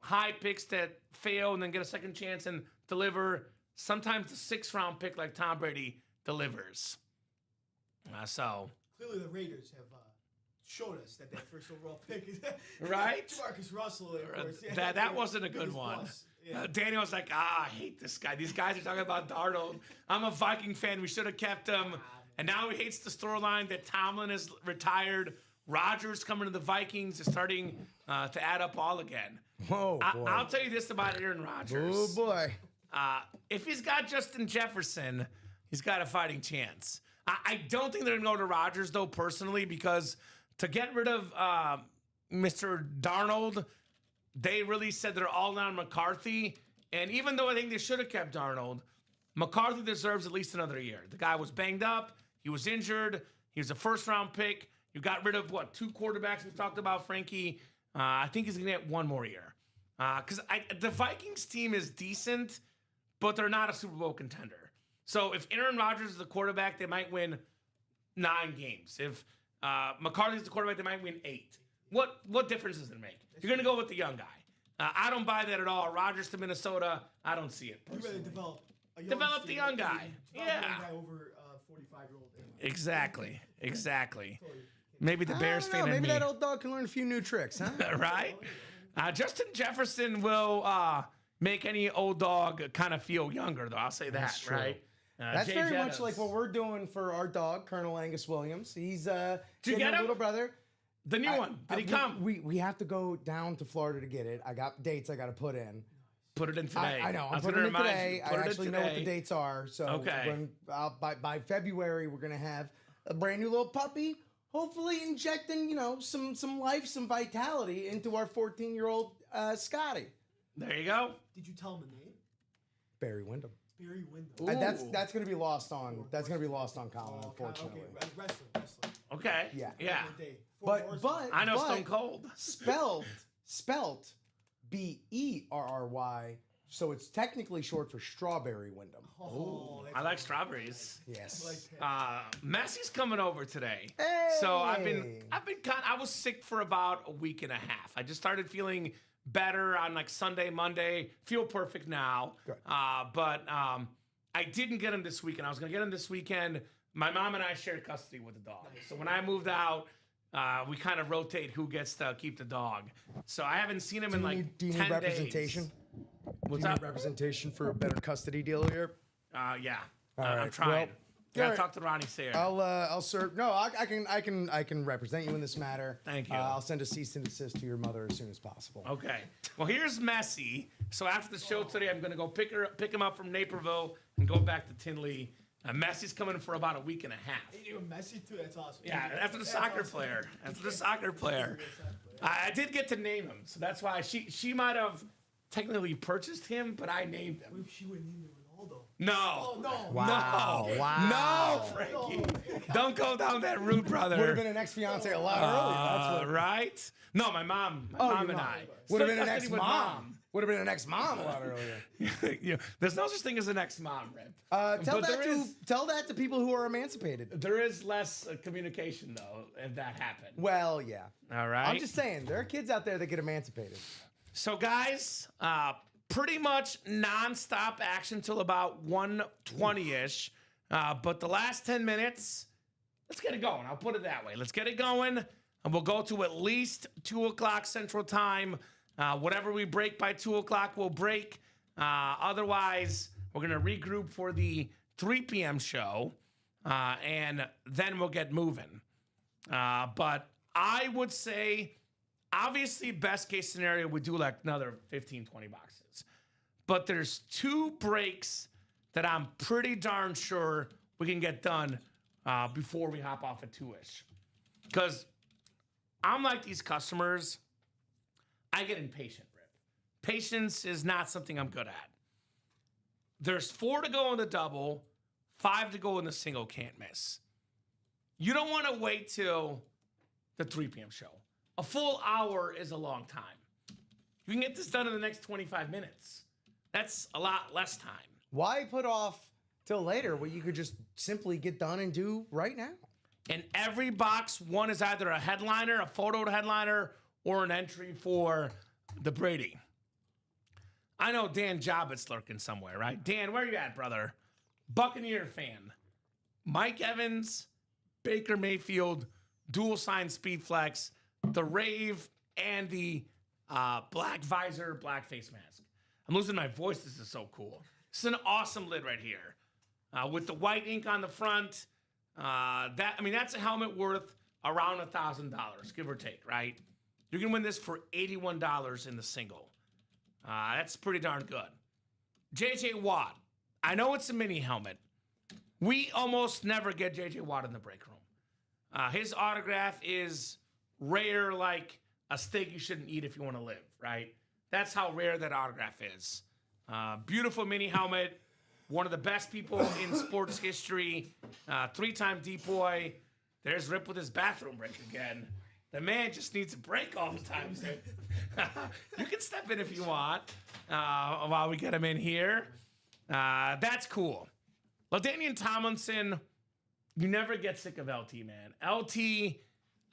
high picks that fail and then get a second chance and deliver. Sometimes the 6th-round pick like Tom Brady delivers. Clearly the Raiders have showed us that first overall pick is Right? Marcus Russell, of course. Yeah, That wasn't a good one. Plus. Yeah. Daniel's like, I hate this guy. These guys are talking about Darnold. I'm a Viking fan. We should have kept him. And now he hates the storyline that Tomlin is retired. Rodgers coming to the Vikings is starting to add up all again. Oh, boy. I'll tell you this about Aaron Rodgers. Oh, boy. If he's got Justin Jefferson, he's got a fighting chance. I don't think they're going to go to Rodgers, though, personally, because to get rid of Mr. Darnold, they really said they're all in on McCarthy. And even though I think they should have kept Darnold, McCarthy deserves at least another year. The guy was banged up. He was injured. He was a first-round pick. You got rid of, 2 quarterbacks we talked about, Frankie. I think he's going to get one more year. Because the Vikings team is decent, but they're not a Super Bowl contender. So if Aaron Rodgers is the quarterback, they might win 9 games. If McCarthy's the quarterback, they might win 8. What difference does it make? You're going to go with the young guy. I don't buy that at all. Rodgers to Minnesota, I don't see it. You rather Personally. develop the young guy. Develop Yeah. a young guy over 45-year-old. Exactly. Maybe the Bears I don't fan know, in maybe me. that old dog can learn a few new tricks, huh? Right? Justin Jefferson will make any old dog kind of feel younger, though. I'll say that, true. right? That's Jay very much Jettas. like what we're doing for our dog, Colonel Angus Williams. He's you getting get a him? little brother. The new one. Did he come? We have to go down to Florida to get it. I got dates I got to put in. Put it in today. I know. I I'm was gonna putting it remind today. you. I Put it in actually know what the today. dates are. So Okay. by February, we're going to have a brand new little puppy, hopefully injecting, some life, some vitality into our 14-year-old Scotty. There you go. Did you tell him the name? Barry Windham. Barry Windham. Ooh. That's going to be lost on Colin, unfortunately. Okay, wrestling. Okay. Yeah. Yeah. But I know but Stone Cold. spelt Berry, so it's technically short for Strawberry Wyndham. Oh, I like strawberries. Yes. Messi's coming over today. Hey! So I was sick for about a week and a half. I just started feeling better on like Sunday, Monday. Feel perfect now. Good. But I didn't get him this weekend. I was going to get him this weekend. My mom and I shared custody with the dog. So when I moved out, we kind of rotate who gets to keep the dog. So I haven't seen him in like do you 10 need representation? days. What's Do you up? need representation for a better custody deal here? Yeah. All I'm right. trying. Well, Gotta all right. talk to Ronnie Sayre. I'll serve. No, I can represent you in this matter. Thank you. I'll send a cease and desist to your mother as soon as possible. Okay. Well, here's Messi. So after the show today, I'm going to go pick him up from Naperville and go back to Tinley. Messi's coming for about a week and a half. You were Messi too. That's awesome. Yeah, after the soccer player. After the soccer player. I did get to name him, so that's why she might have technically purchased him, but I named him. She would name him Ronaldo. No. Oh no. Wow. No. Wow. No, Frankie. Don't go down that route, brother. Would have been an ex-fiance a lot earlier. That's what. Right? No, my mom. My Oh, mom your and mom. I. Would have been Split an custody with ex-mom. Would have been an ex-mom a lot earlier. You know, there's no such thing as an ex-mom, Rip. Tell But that to people who are emancipated. There is less communication, though, if that happened. Well, yeah. All right. I'm just saying, there are kids out there that get emancipated. So, guys, pretty much nonstop action till about 1:20-ish. But the last 10 minutes, let's get it going. I'll put it that way. Let's get it going, and we'll go to at least 2 o'clock Central Time. Whatever we break by 2 o'clock, we'll break. Otherwise, we're going to regroup for the 3 p.m. show, and then we'll get moving. But I would say, obviously, best case scenario, we do like another 15, 20 boxes. But there's 2 breaks that I'm pretty darn sure we can get done before we hop off at 2-ish. Because I'm like these customers, I get impatient, Rip. Patience is not something I'm good at. There's 4 to go in the double, 5 to go in the single, can't miss. You don't want to wait till the 3 p.m. show. A full hour is a long time. You can get this done in the next 25 minutes. That's a lot less time. Why put off till later what you could just simply get done and do right now? In every box, one is either a headliner, a photo headliner, or an entry for the Brady. I know Dan Jobbitt's lurking somewhere, right? Dan, where you at, brother? Buccaneer fan. Mike Evans, Baker Mayfield, dual sign speed flex, the rave, and the black visor, black face mask. I'm losing my voice. This is so cool. This is an awesome lid right here. With the white ink on the front. That's a helmet worth around $1,000, give or take, right? You can win this for $81 in the single. That's pretty darn good. J.J. Watt. I know it's a mini helmet. We almost never get J.J. Watt in the break room. His autograph is rare, like a steak you shouldn't eat if you want to live, right? That's how rare that autograph is. Beautiful mini helmet. One of the best people in sports history. 3-time depoy. There's Rip with his bathroom break again. The man just needs a break all the time. You can step in if you want while we get him in here. That's cool. LaDainian Tomlinson, you never get sick of LT, man. LT,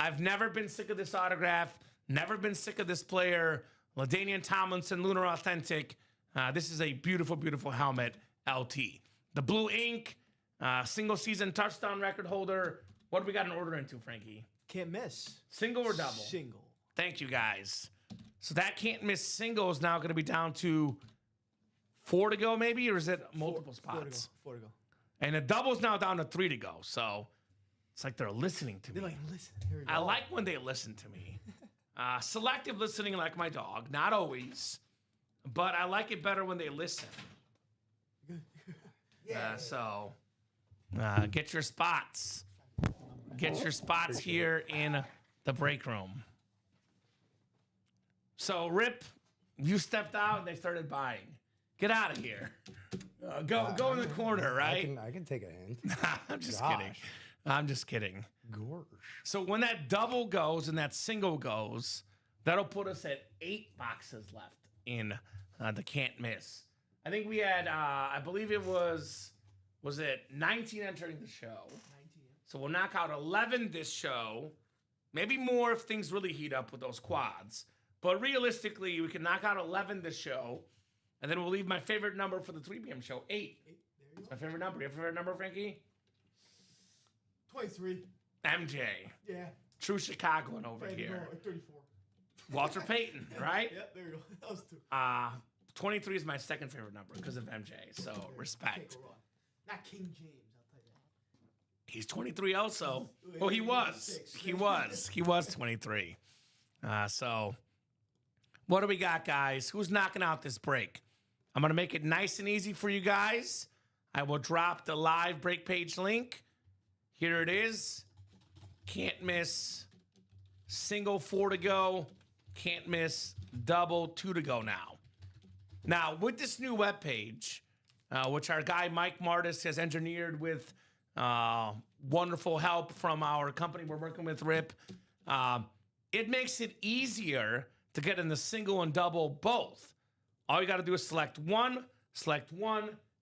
I've never been sick of this autograph. Never been sick of this player. LaDainian Tomlinson, Lunar Authentic. This is a beautiful, beautiful helmet, LT. The blue ink, single season touchdown record holder. What do we got an order into, Frankie? Can't miss. Single or double? Single. Thank you, guys. So that can't miss single is now going to be down to 4 to go, maybe, or is it multiple spots? 4 to go. And the double's now down to 3 to go. So it's like they're listening to me. They're like, listen, here we go. I like when they listen to me. Selective listening, like my dog. Not always, but I like it better when they listen. Get your spots. Get your spots here in the break room. So, Rip, you stepped out and they started buying. Get out of here. Go in the corner, right? I can take a hint. I'm just kidding. I'm just kidding. Gorsh. So when that double goes and that single goes, that'll put us at 8 boxes left in the can't miss. I think we had, I believe it was it 19 entering the show? 19. So we'll knock out 11 this show. Maybe more if things really heat up with those quads. But realistically, we can knock out 11 this show. And then we'll leave my favorite number for the 3 p.m. show, 8. It's my favorite number. You have a favorite number, Frankie? 23. MJ. Yeah. True Chicagoan over here. 34. Walter Peyton, right? Yep, there you go. That was 2. 23 is my second favorite number because of MJ. So respect. Can't go wrong. Not King James, I'll tell you that. He's 23 also. Well, he was. He was 23. So what do we got, guys? Who's knocking out this break? I'm going to make it nice and easy for you guys. I will drop the live break page link. Here it is. Can't miss. Single 4 to go. Can't miss. Double 2 to go now. Now, with this new webpage, which our guy Mike Martis has engineered with wonderful help from our company we're working with, Rip, it makes it easier to get in the single and double both. All you got to do is select one,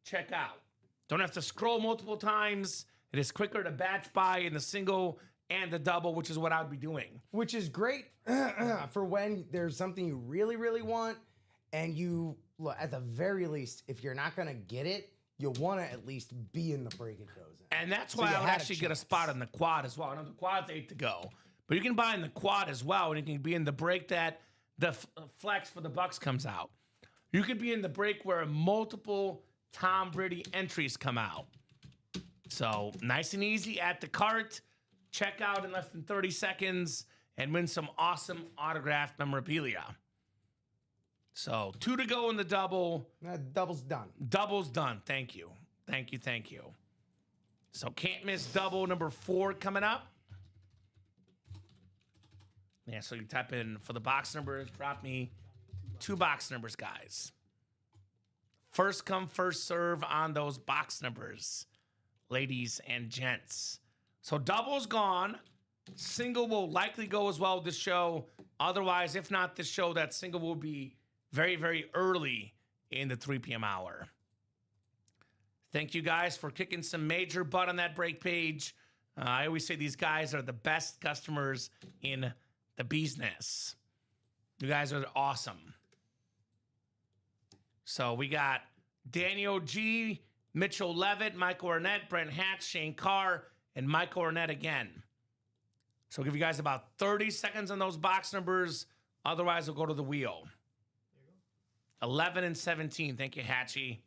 check out. Don't have to scroll multiple times. It is quicker to batch buy in the single and the double, which is what I would be doing. Which is great for when there's something you really, really want, and you, look, at the very least, if you're not going to get it, you want to at least be in the break it goes in. And that's why I would actually get a spot in the quad as well. I know the quad's 8 to go, but you can buy in the quad as well, and you can be in the break that the flex for the Bucks comes out. You could be in the break where multiple Tom Brady entries come out. So nice and easy at the cart. Check out in less than 30 seconds and win some awesome autographed memorabilia. So 2 to go in the double. Double's done. Double's done. Thank you. Thank you. So can't miss double number 4 coming up. Yeah, so you type in for the box numbers, drop me 2 box numbers, guys. First come, first serve on those box numbers, ladies and gents. So double's gone. Single will likely go as well this show. Otherwise, if not this show, that single will be very, very early in the 3 p.m. hour. Thank you guys for kicking some major butt on that break page. I always say these guys are the best customers in the business. You guys are awesome. So we got Daniel G, Mitchell Levitt, Michael Arnett, Brent Hatch, Shane Carr, and Michael Arnett again. So we'll give you guys about 30 seconds on those box numbers. Otherwise, we'll go to the wheel. 11 and 17. Thank you, Hatchie.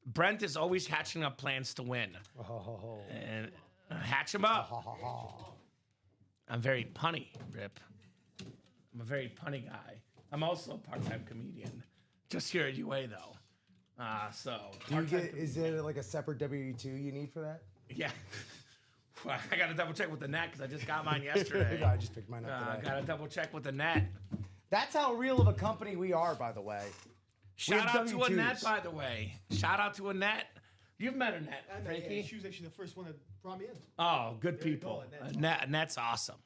Brent is always hatching up plans to win. Oh. And hatch him up. I'm very punny, Rip. I'm a very punny guy. I'm also a part-time comedian. Just here at UA, though. Do you get? Is there like a separate W2 you need for that? Yeah. Well, I got to double check with the net because I just got mine yesterday. I just picked mine up I today. got to double check with the net. That's how real of a company we are, by the way. Shout out to W2s. Annette, by the way. Shout out to Annette. You've met Annette, I know, Frankie. yeah, she was actually the first one that brought me in. Oh, good There you people. go, Annette's awesome.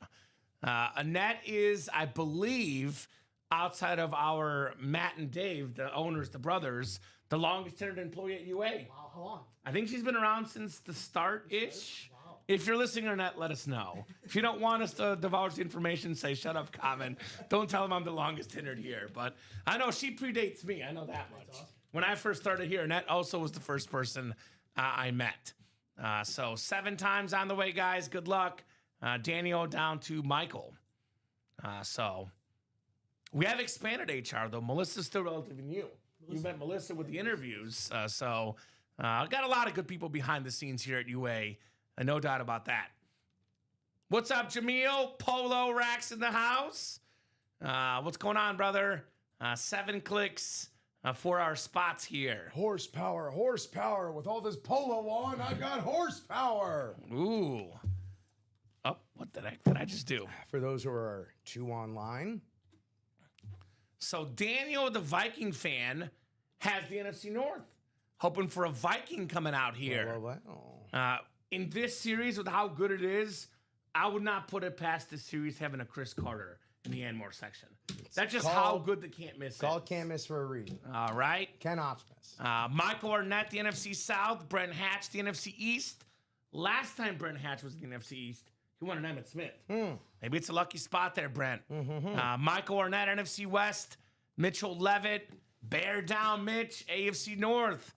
Annette is, I believe, outside of our Matt and Dave, the owners, the brothers, the longest tenured employee at UA. Wow, how long? I think she's been around since the start-ish. Wow. If you're listening or not, let us know. If you don't want us to divulge the information, say shut up, comment. Don't tell them I'm the longest tenured here. But I know she predates me. I know that much. awesome. When I first started here, Annette also was the first person I met. So 7 times on the way, guys. Good luck. Daniel down to Michael. So we have expanded HR, though. Melissa's still relatively new. You met Melissa with the interviews. So got a lot of good people behind the scenes here at UA. No doubt about that. What's up, Jameel? Polo Racks in the house. What's going on, brother? 7 clicks for our spots here. Horsepower. With all this polo on, I got horsepower. Ooh. Oh, what the heck did I just do? For those who are too online. So Daniel, the Viking fan, has the NFC North. Hoping for a Viking coming out here. Well. In this series, with how good it is, I would not put it past this series having a Chris Carter in the Anmore section. That's just how good the can't miss Called is. can't miss for a reason. All right. Cannot miss. Michael Arnett, the NFC South. Brent Hatch, the NFC East. Last time Brent Hatch was in the NFC East, he won an Emmitt Smith. Maybe it's a lucky spot there, Brent. Michael Arnett, NFC West. Mitchell Levitt, bear down Mitch, AFC North.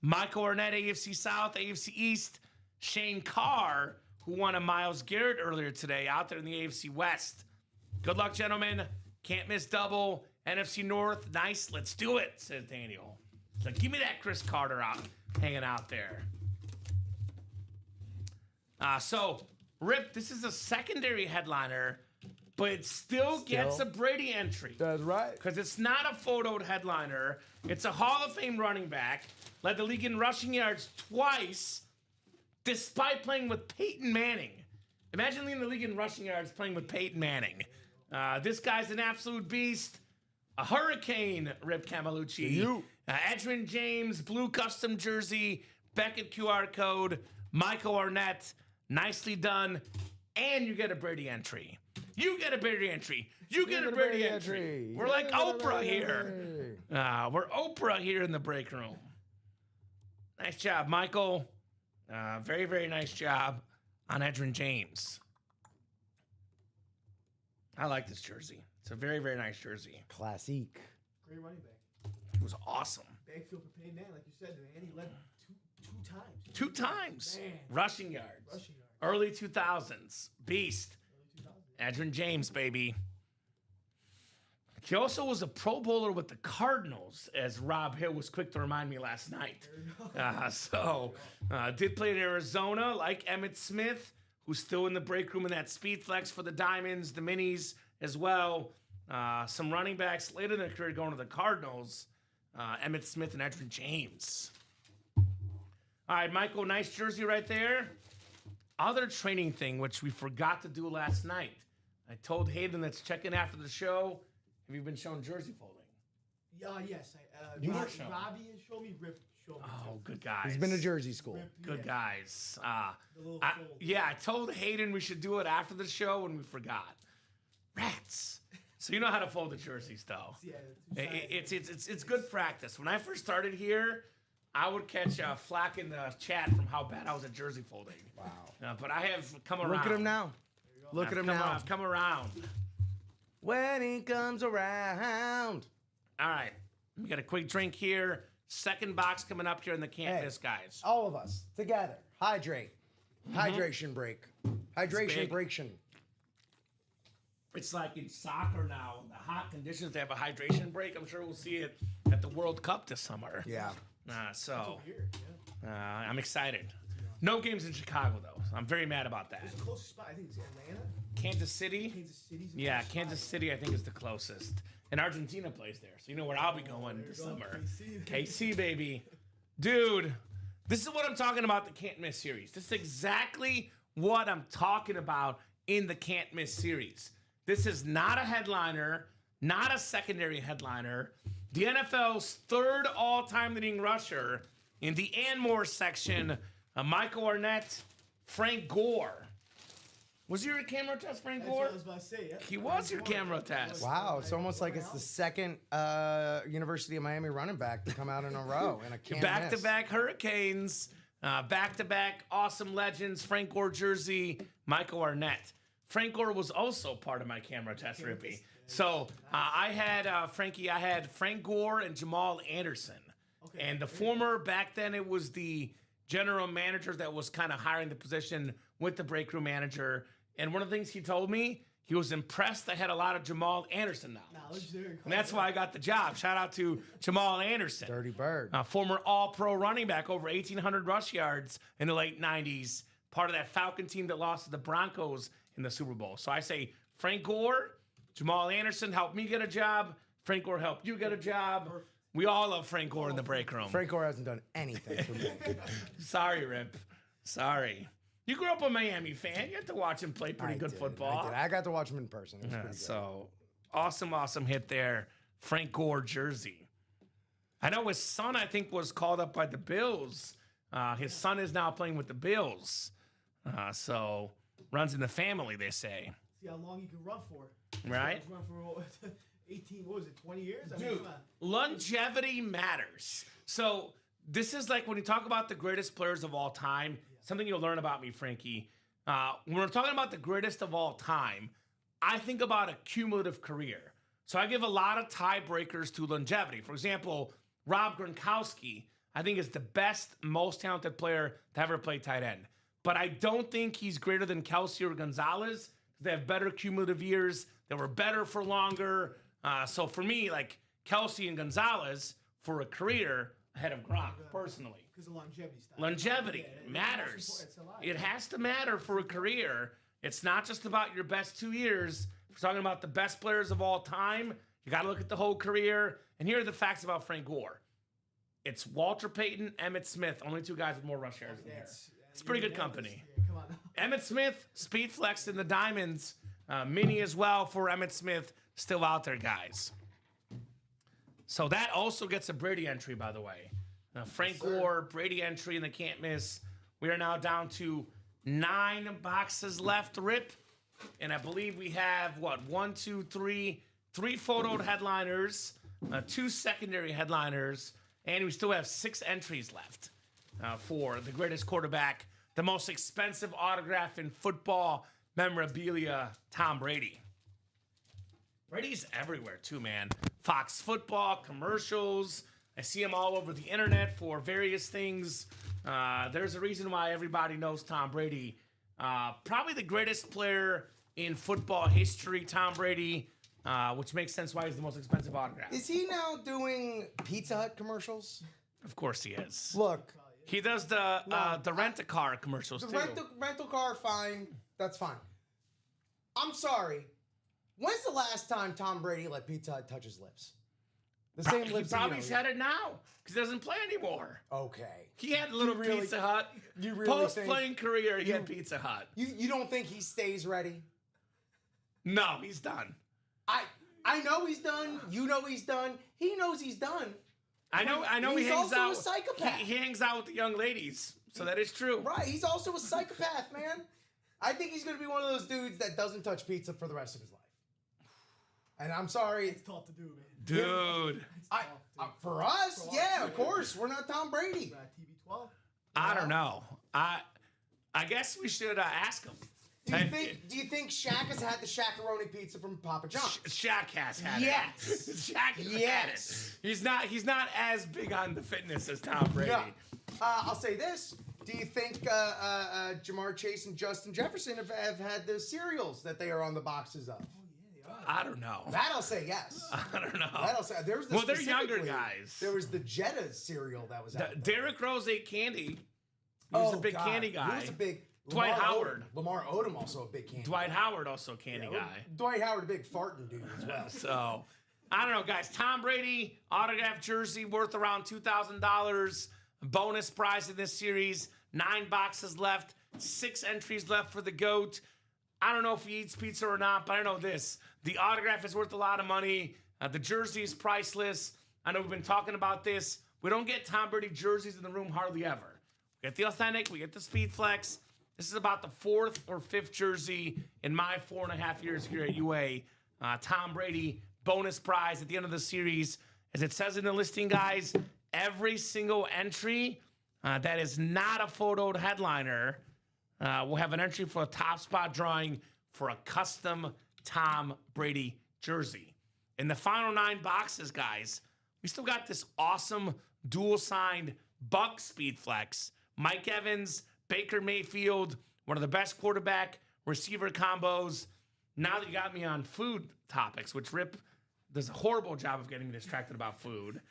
Michael Arnett, AFC South, AFC East. Shane Carr, who won a Myles Garrett earlier today, out there in the AFC West. Good luck, gentlemen. Can't miss double. NFC North, nice. Let's do it, says Daniel. So give me that Chris Carter out, hanging out there. So, Rip, this is a secondary headliner, but it still gets a Brady entry. That's right. Because it's not a photoed headliner. It's a Hall of Fame running back. Led the league in rushing yards twice, despite playing with Peyton Manning. Imagine leading the league in rushing yards playing with Peyton Manning. This guy's an absolute beast. A hurricane, Rip Camelucci. Edgerrin James, blue custom jersey, Beckett QR code, Michael Arnett. Nicely done. And you get a Brady entry. You get a Brady entry. You get a Brady entry. We're like Oprah here. We're Oprah here in the break room. Nice job, Michael. Very, very nice job on Edgerrin James. I like this jersey. It's a very, very nice jersey. Classique. Great running back. It was awesome. Backfield for Peyton Manning, like you said, man. He led two times. 2 times. Man. Rushing yards. Rushing yards. Early 2000s. Beast. Edgerrin James, baby. He also was a Pro Bowler with the Cardinals, as Rob Hill was quick to remind me last night. Did play in Arizona, like Emmitt Smith, who's still in the break room in that speed flex for the Diamonds, the Minis as well. Some running backs later in their career going to the Cardinals, Emmitt Smith and Edgerrin James. All right, Michael, nice jersey right there. Other training thing, which we forgot to do last night. I told Hayden let's check in after the show. Have you been shown jersey folding? Yes. You were shown. Robbie showed me. Rip showed me. Oh, good guys. He's been to Jersey school. Rip, Good yeah. guys. The little I fold. told Hayden we should do it after the show, and we forgot. Rats. So you know how to fold the jerseys, though. Yeah, It's good practice. When I first started here, I would catch flack in the chat from how bad I was at jersey folding. Wow. But I have come around. Look at him now. Look at him now. I've come around. When he comes around. All right. We got a quick drink here. Second box coming up here in the can't miss, guys. All of us together. Hydrate. Hydration break. Hydration big. breaktion. It's like in soccer now, in the hot conditions, they have a hydration break. I'm sure we'll see it at the World Cup this summer. Yeah. I'm excited. No games in Chicago, though. I'm very mad about that. The closest spot, I think, is Atlanta. Kansas City? Kansas City's the Yeah, closest Kansas spot. City, I think, is the closest. And Argentina plays there. So you know where I'll be going this summer. KC, baby. Dude, this is what I'm talking about, the Can't Miss series. This is exactly what I'm talking about in the Can't Miss series. This is not a headliner, not a secondary headliner. The NFL's third all-time leading rusher in the and more section, Michael Arnett, Frank Gore. Was your camera test, Frank That's Gore? what I was about to say. Yeah. He was your camera test. Wow, it's almost like it's the second University of Miami running back to come out in a row in a can't miss. Back-to-back Hurricanes, back-to-back awesome legends, Frank Gore jersey, Michael Arnett. Frank Gore was also part of my camera test, Rippy. So I had Frank Gore and Jamal Anderson. Okay. And the former, back then it was the general manager that was kind of hiring the position with the break room manager. And one of the things he told me, he was impressed I had a lot of Jamal Anderson knowledge. And that's why I got the job. Shout out to Jamal Anderson. Dirty Bird. Former all-pro running back, over 1,800 rush yards in the late 90s. Part of that Falcon team that lost to the Broncos in the Super Bowl. So I say Frank Gore, Jamal Anderson helped me get a job. Frank Gore helped you get a job. We all love Frank Gore in the break room. Frank Gore hasn't done anything for me. Sorry, Rip. Sorry. You grew up a Miami fan. You had to watch him play pretty good football. I got to watch him in person. It was pretty good. So awesome hit there. Frank Gore jersey. I know his son, I think, was called up by the Bills. His son is now playing with the Bills. So runs in the family, they say. See how long he can run for. Right? He's run for 18, what was it, 20 years? I mean, Dude, come on. longevity matters. So this is like when you talk about the greatest players of all time, something you'll learn about me, Frankie. When we're talking about the greatest of all time, I think about a cumulative career. So I give a lot of tiebreakers to longevity. For example, Rob Gronkowski, I think is the best, most talented player to ever play tight end. But I don't think he's greater than Kelsey or Gonzalez. They have better cumulative years. They were better for longer. So for me, like Kelsey and Gonzalez for a career ahead of Gronk, personally. Because of longevity stuff. Longevity matters. It has to matter for a career. It's not just about your best 2 years. If we're talking about the best players of all time, you got to look at the whole career. And here are the facts about Frank Gore. It's Walter Payton, Emmitt Smith, only two guys with more rush yards than here. It's pretty good company. Come on. Emmitt Smith, Speed Flex in the Diamonds. Mini as well for Emmitt Smith. Still out there, guys. So that also gets a Brady entry, by the way. Frank Gore, Brady entry in the can't miss. We are now down to 9 boxes left, Rip. And I believe we have, three photoed headliners, 2 secondary headliners, and we still have 6 entries left for the greatest quarterback, the most expensive autograph in football memorabilia, Tom Brady. Brady's everywhere too, man. Fox Football, commercials. I see him all over the internet for various things. There's a reason why everybody knows Tom Brady. Probably the greatest player in football history, Tom Brady, which makes sense why he's the most expensive autograph. Is he now doing Pizza Hut commercials? Of course he is. Look, He does the rent-a-car commercials the too. rental car, fine. That's fine. I'm sorry. When's the last time Tom Brady let Pizza Hut touch his lips? The same He lips. probably said it now because he doesn't play anymore. Okay. He had a little really- Pizza Hut. you really Post-playing career, he had Pizza Hut. You don't think he stays ready? No, he's done. I know he's done. You know he's done. He knows he's done. I know. He's He hangs also out. a psychopath. He hangs out with the young ladies, so that is true. Right. He's also a psychopath, man. I think he's going to be one of those dudes that doesn't touch pizza for the rest of his life. And I'm sorry. It's tough to do, man. Dude, For us, yeah, of course. We're not Tom Brady. TB12. I don't know. I guess we should ask him. Do you think Shaq has had the Shaq-a-roni pizza from Papa John's? Shaq has had Yes. it. Shaq has had it. He's not as big on the fitness as Tom Brady. No. I'll say this. Do you think Jamar Chase and Justin Jefferson have had the cereals that they are on the boxes of? I don't know. That I'll say yes. I don't know. That'll say there was the Well, they're younger specifically, guys. There was the Jetta cereal that was out there. Derrick Rose ate candy. He was a big candy guy. He was a big Dwight Lamar Howard. Odom. Lamar Odom also a big candy. Dwight Howard also a candy guy. Dwight Howard a big farting dude as well. So, I don't know, guys. Tom Brady, autographed jersey worth around $2,000. Bonus prize in this series. 9 boxes left. 6 entries left for the GOAT. I don't know if he eats pizza or not, but I know this. The autograph is worth a lot of money. The jersey is priceless. I know we've been talking about this. We don't get Tom Brady jerseys in the room hardly ever. We get the authentic. We get the Speed Flex. This is about the 4th or 5th jersey in my 4.5 years here at UA. Tom Brady bonus prize at the end of the series. As it says in the listing, guys, every single entry that is not a photoed headliner will have an entry for a top spot drawing for a custom Tom Brady jersey. In the final 9 boxes, guys, we still got this awesome dual-signed Buck Speed Flex. Mike Evans, Baker Mayfield, one of the best quarterback receiver combos. Now that you got me on food topics, which Rip does a horrible job of getting me distracted about food.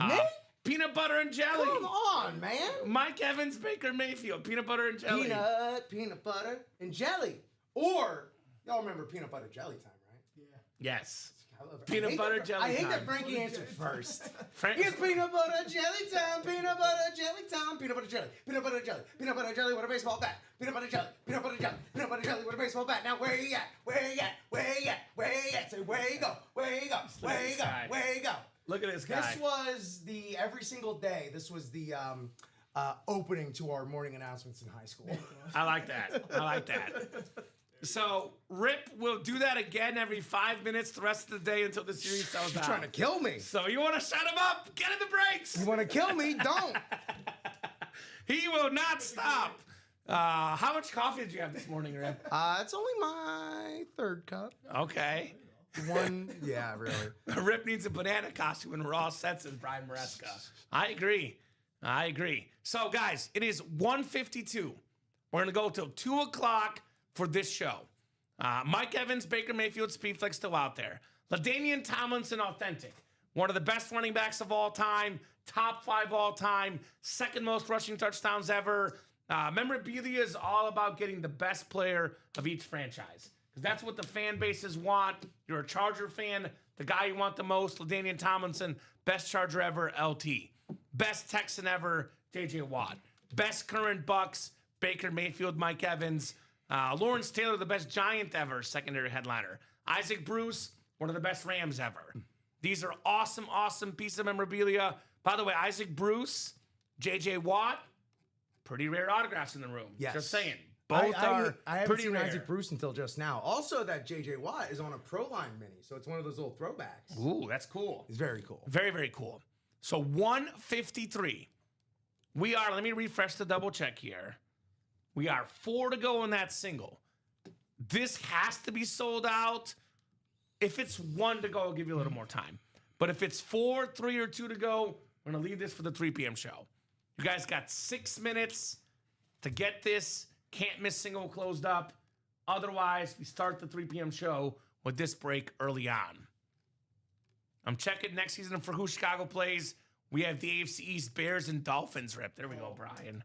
Me? Peanut butter and jelly. Come on, man. Mike Evans, Baker Mayfield, peanut butter and jelly. Peanut butter, and jelly. Or, y'all remember peanut butter jelly time, right? Yes. I love it. Peanut butter jelly I hate time. that Frankie answered first. Frank- It's peanut butter jelly time, peanut butter jelly time, peanut butter jelly, peanut butter jelly, peanut butter jelly with a baseball bat, peanut butter jelly, peanut butter jelly, peanut butter jelly with a baseball bat. Now where you at? Where you at? Where you at? Where you at? Say where you go? Where you go? Where you go? Where you go? Look at this guy. This was the every single day. This was the opening to our morning announcements in high school. I like that. I like that. So Rip will do that again every 5 minutes the rest of the day until the series sells out. Trying to kill me. So you want to shut him up? Get in the breaks. You want to kill me? Don't. He will not stop. How much coffee did you have this morning, Rip? It's only my 3rd cup. Okay. One, yeah, really. Rip needs a banana costume and we're all set, says Brian Maresca. I agree. So, guys, it is 1:52. We're going to go till 2 o'clock for this show. Mike Evans, Baker Mayfield, Speedflex still out there. LaDainian Tomlinson, authentic. One of the best running backs of all time. Top 5 all time. 2nd most rushing touchdowns ever. Memorabilia is all about getting the best player of each franchise. Because that's what the fan bases want. You're a Charger fan, the guy you want the most, LaDainian Tomlinson, best Charger ever, LT. Best Texan ever, J.J. Watt. Best current Bucks, Baker Mayfield, Mike Evans. Lawrence Taylor, the best Giant ever, secondary headliner. Isaac Bruce, one of the best Rams ever. These are awesome, awesome piece of memorabilia. By the way, Isaac Bruce, J.J. Watt, pretty rare autographs in the room. Yes. Just saying. Both I are haven't pretty seen rare. Isaac Bruce until just now. Also, that J.J. Watt is on a Pro Line Mini, so it's one of those little throwbacks. Ooh, that's cool. It's very cool. Very, very cool. So 153. We are, let me refresh the double check here. We are 4 to go in that single. This has to be sold out. If it's 1 to go, I'll give you a little more time. But if it's 4, 3, or 2 to go, we're going to leave this for the 3 p.m. show. You guys got 6 minutes to get this. Can't miss single closed up. Otherwise, we start the 3 p.m. show with this break early on. I'm checking next season for who Chicago plays. We have the AFC East Bears and Dolphins, Rip. There we go, Brian.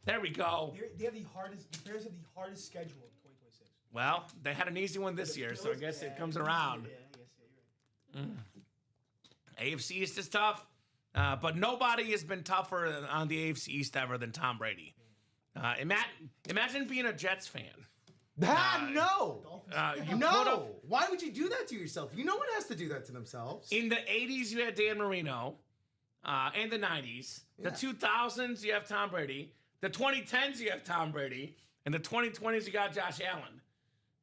There we go. They have the hardest. The Bears have the hardest schedule in 2026. Well, they had an easy one this year, so I guess it comes around. Yeah, I guess you're right. AFC East is tough, but nobody has been tougher on the AFC East ever than Tom Brady. Imagine being a Jets fan. No. You put No. up, Why would you do that to yourself? You know one has to do that to themselves. in the 80s, you had Dan Marino. In the 90s. The 2000s, you have Tom Brady. The 2010s, you have Tom Brady. And the 2020s, you got Josh Allen.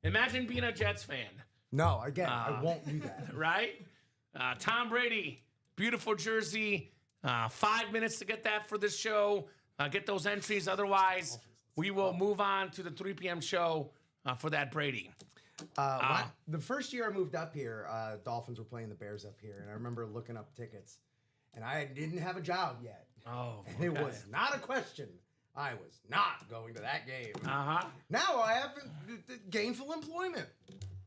Imagine being a Jets fan, No, again, I won't do that. right? Tom Brady, beautiful jersey. 5 minutes to get that for this show. Get those entries. Otherwise, we will move on to the 3 p.m. show for that Brady. The first year I moved up here, Dolphins were playing the Bears up here, and I remember looking up tickets, and I didn't have a job yet. Oh, And it was not a question. I was not going to that game. Uh-huh. Now I have gainful employment.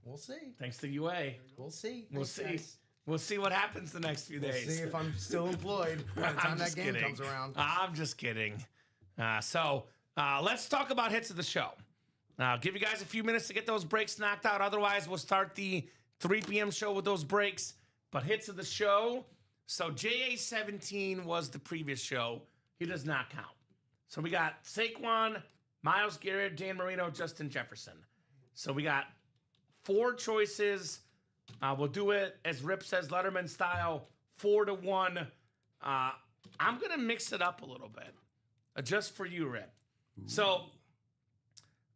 We'll see. Thanks to UA. We'll see. We'll Thanks, see. guys. We'll see what happens the next few We'll days. see if I'm still employed by the time that game comes around. I'm just kidding. So let's talk about hits of the show. I'll give you guys a few minutes to get those breaks knocked out. Otherwise, we'll start the 3 p.m. show with those breaks. But hits of the show. So JA17 was the previous show. He does not count. So we got Saquon, Myles Garrett, Dan Marino, Justin Jefferson. So we got 4 choices. We'll do it, as Rip says, Letterman style, 4-1. I'm going to mix it up a little bit, just for you, Rip. Ooh. So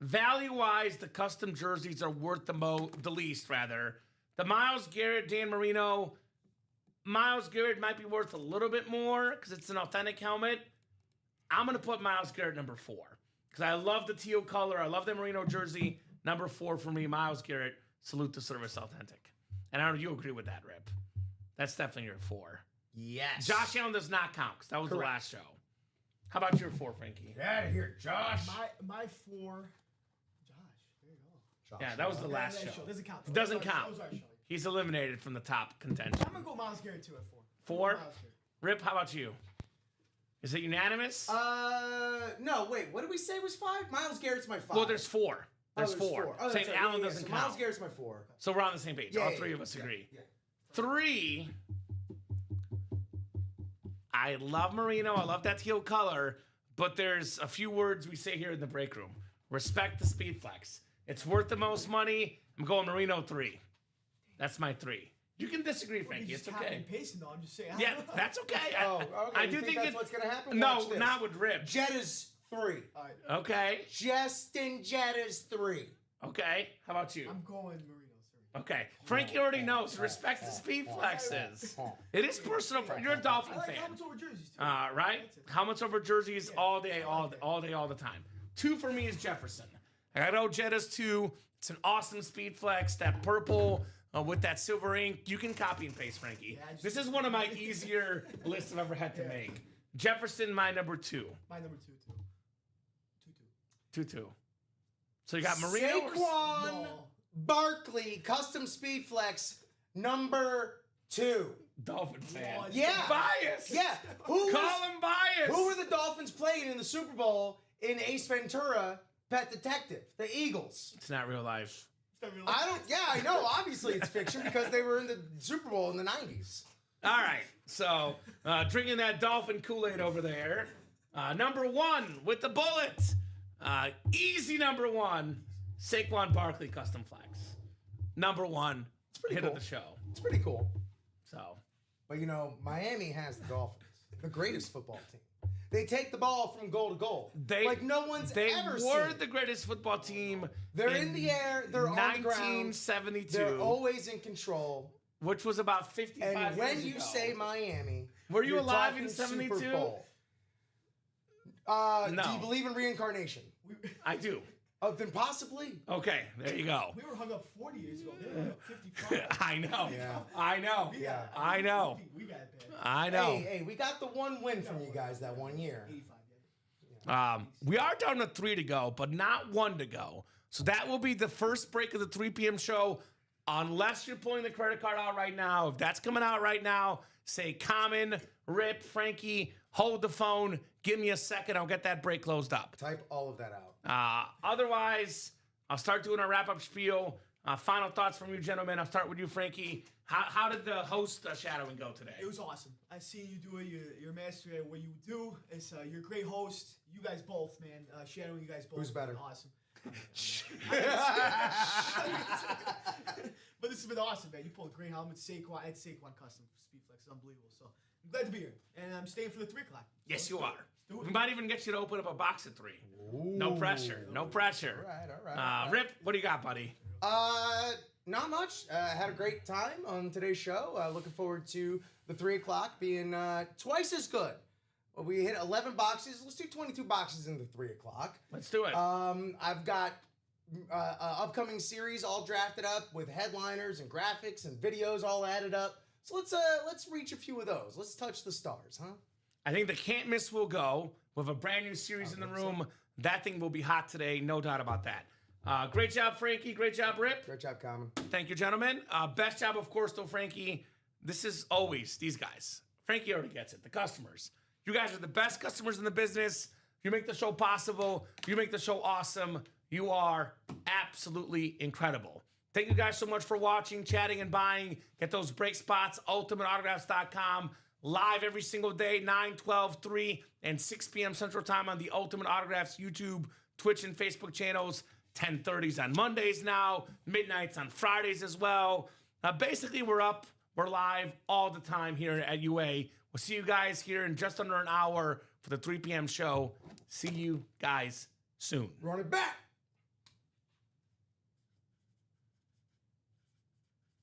value-wise, the custom jerseys are worth the least, rather. The Myles Garrett, Dan Marino, Myles Garrett might be worth a little bit more because it's an authentic helmet. I'm going to put Myles Garrett number 4 because I love the teal color. I love the Marino jersey. Number 4 for me, Myles Garrett. Salute to Service Authentic. And I know you agree with that, Rip. That's definitely your 4. Yes. Josh Allen does not count because that was the last show. How about your 4, Frankie? Get out of here, Josh. My 4. Josh, there you go. Josh, Yeah, that was the last show. Doesn't count. It doesn't That count. was our show. He's eliminated from the top contention. I'm gonna go Myles Garrett too at 4. 4? Myles Garrett. Rip, how about you? Is it unanimous? No, wait. What did we say was 5? Myles Garrett's my 5. Well, there's 4. There's 4. Oh, Saying right. Allen Yeah, doesn't so count. Myles Garrett's my 4. So we're on the same page. Yeah, All yeah, 3 of yeah, us agree. Yeah. 3, I love Marino. I love that teal color. But there's a few words we say here in the break room. Respect the speed flex. It's worth the most money. I'm going Marino 3. That's my 3. You can disagree, Frankie. It's okay. Pasting, though. I'm just saying. Yeah, that's okay. Okay. I You do think that's what's gonna happen? No, Watch this. not with Rip. Jetta's 3. All right. Okay. Justin Jetta's 3. Okay. How about you? I'm going Marino 3. Okay. Frankie already knows. Respect the speed flexes. It is personal. You're a Dolphin I like fan. helmets over jerseys too. Right? Helmets over jerseys all day, all the time. 2 for me is Jefferson. I got Jetta's 2. It's an awesome speed flex. That purple with that silver ink. You can copy and paste, Frankie. Yeah, This is one of my easier lists I've ever had to make. Jefferson, my number 2. My number 2 too. 2-2. 2-2. So you got Marino. Saquon No. Barkley, custom speed flex, number 2. Dolphin fan. Oh, Yeah. Bias. Yeah. Call him bias. Who were the Dolphins playing in the Super Bowl in Ace Ventura, Pet Detective? The Eagles. It's not real life. I know, obviously it's fiction because they were in the Super Bowl in the 90s. All right. So drinking that Dolphin Kool-Aid over there. Number 1 with the bullet. Easy number 1. Saquon Barkley custom flex. Number 1. It's pretty hit cool. of the show. It's pretty cool. So But Miami has the Dolphins, the greatest football team. They take the ball from goal to goal. Like no one's ever seen. They were the greatest football team. They're in the air. They're on the ground. 1972. They're always in control. Which was about 55 And when years you ago. say Miami, Were you you're alive talking in 72? Super Bowl. No. Do you believe in reincarnation? I do. Oh, then possibly. Okay, there you go. We were hung up 40 years ago. They were hung up 55. I know. Yeah. I know. Yeah. I know. We got it bad. I know. Hey, we got the one win from you guys that one year. 85. We are down to 3 to go, but not 1 to go. So that will be the first break of the 3 p.m. show. Unless you're pulling the credit card out right now. If that's coming out right now, say Common, Rip, Frankie, hold the phone. Give me a second. I'll get that break closed up. Type all of that out. Otherwise, I'll start doing a wrap-up spiel. Final thoughts from you, gentlemen. I'll start with you, Frankie. How did the host shadowing go today? It was awesome. I seen you do it. You're a master at what you do. It's you're a great host. You guys both, man. Shadowing you guys both. Who's better? Awesome. But this has been awesome, man. You pulled a great helmet. Saquon custom speed flex. It's unbelievable. So I'm glad to be here, and I'm staying for the 3 o'clock. Yes, you are. do it. We might even get you to open up a box at 3. Ooh. No pressure. No pressure. All right. Rip, what do you got, buddy? Not much. Had a great time on today's show. Looking forward to the 3 o'clock being twice as good. Well, we hit 11 boxes. Let's do 22 boxes in the 3 o'clock. Let's do it. I've got upcoming series all drafted up with headliners and graphics and videos all added up. So let's reach a few of those. Let's touch the stars, huh? I think the can't miss will go with a brand new series in the room. That thing will be hot today, no doubt about that. Great job, Frankie. Great job, Rip. Great job, Common. Thank you, gentlemen. Best job, of course, though, Frankie. This is always these guys. Frankie already gets it. The customers. You guys are the best customers in the business. You make the show possible. You make the show awesome. You are absolutely incredible. Thank you guys so much for watching, chatting, and buying. Get those break spots, ultimateautographs.com. Live every single day, 9, 12, 3, and 6 p.m. Central Time on the Ultimate Autographs YouTube, Twitch, and Facebook channels. 10:30s on Mondays now, midnights on Fridays as well. Basically, we're up, we're live all the time here at UA. We'll see you guys here in just under an hour for the 3 p.m. show. See you guys soon. Run it back.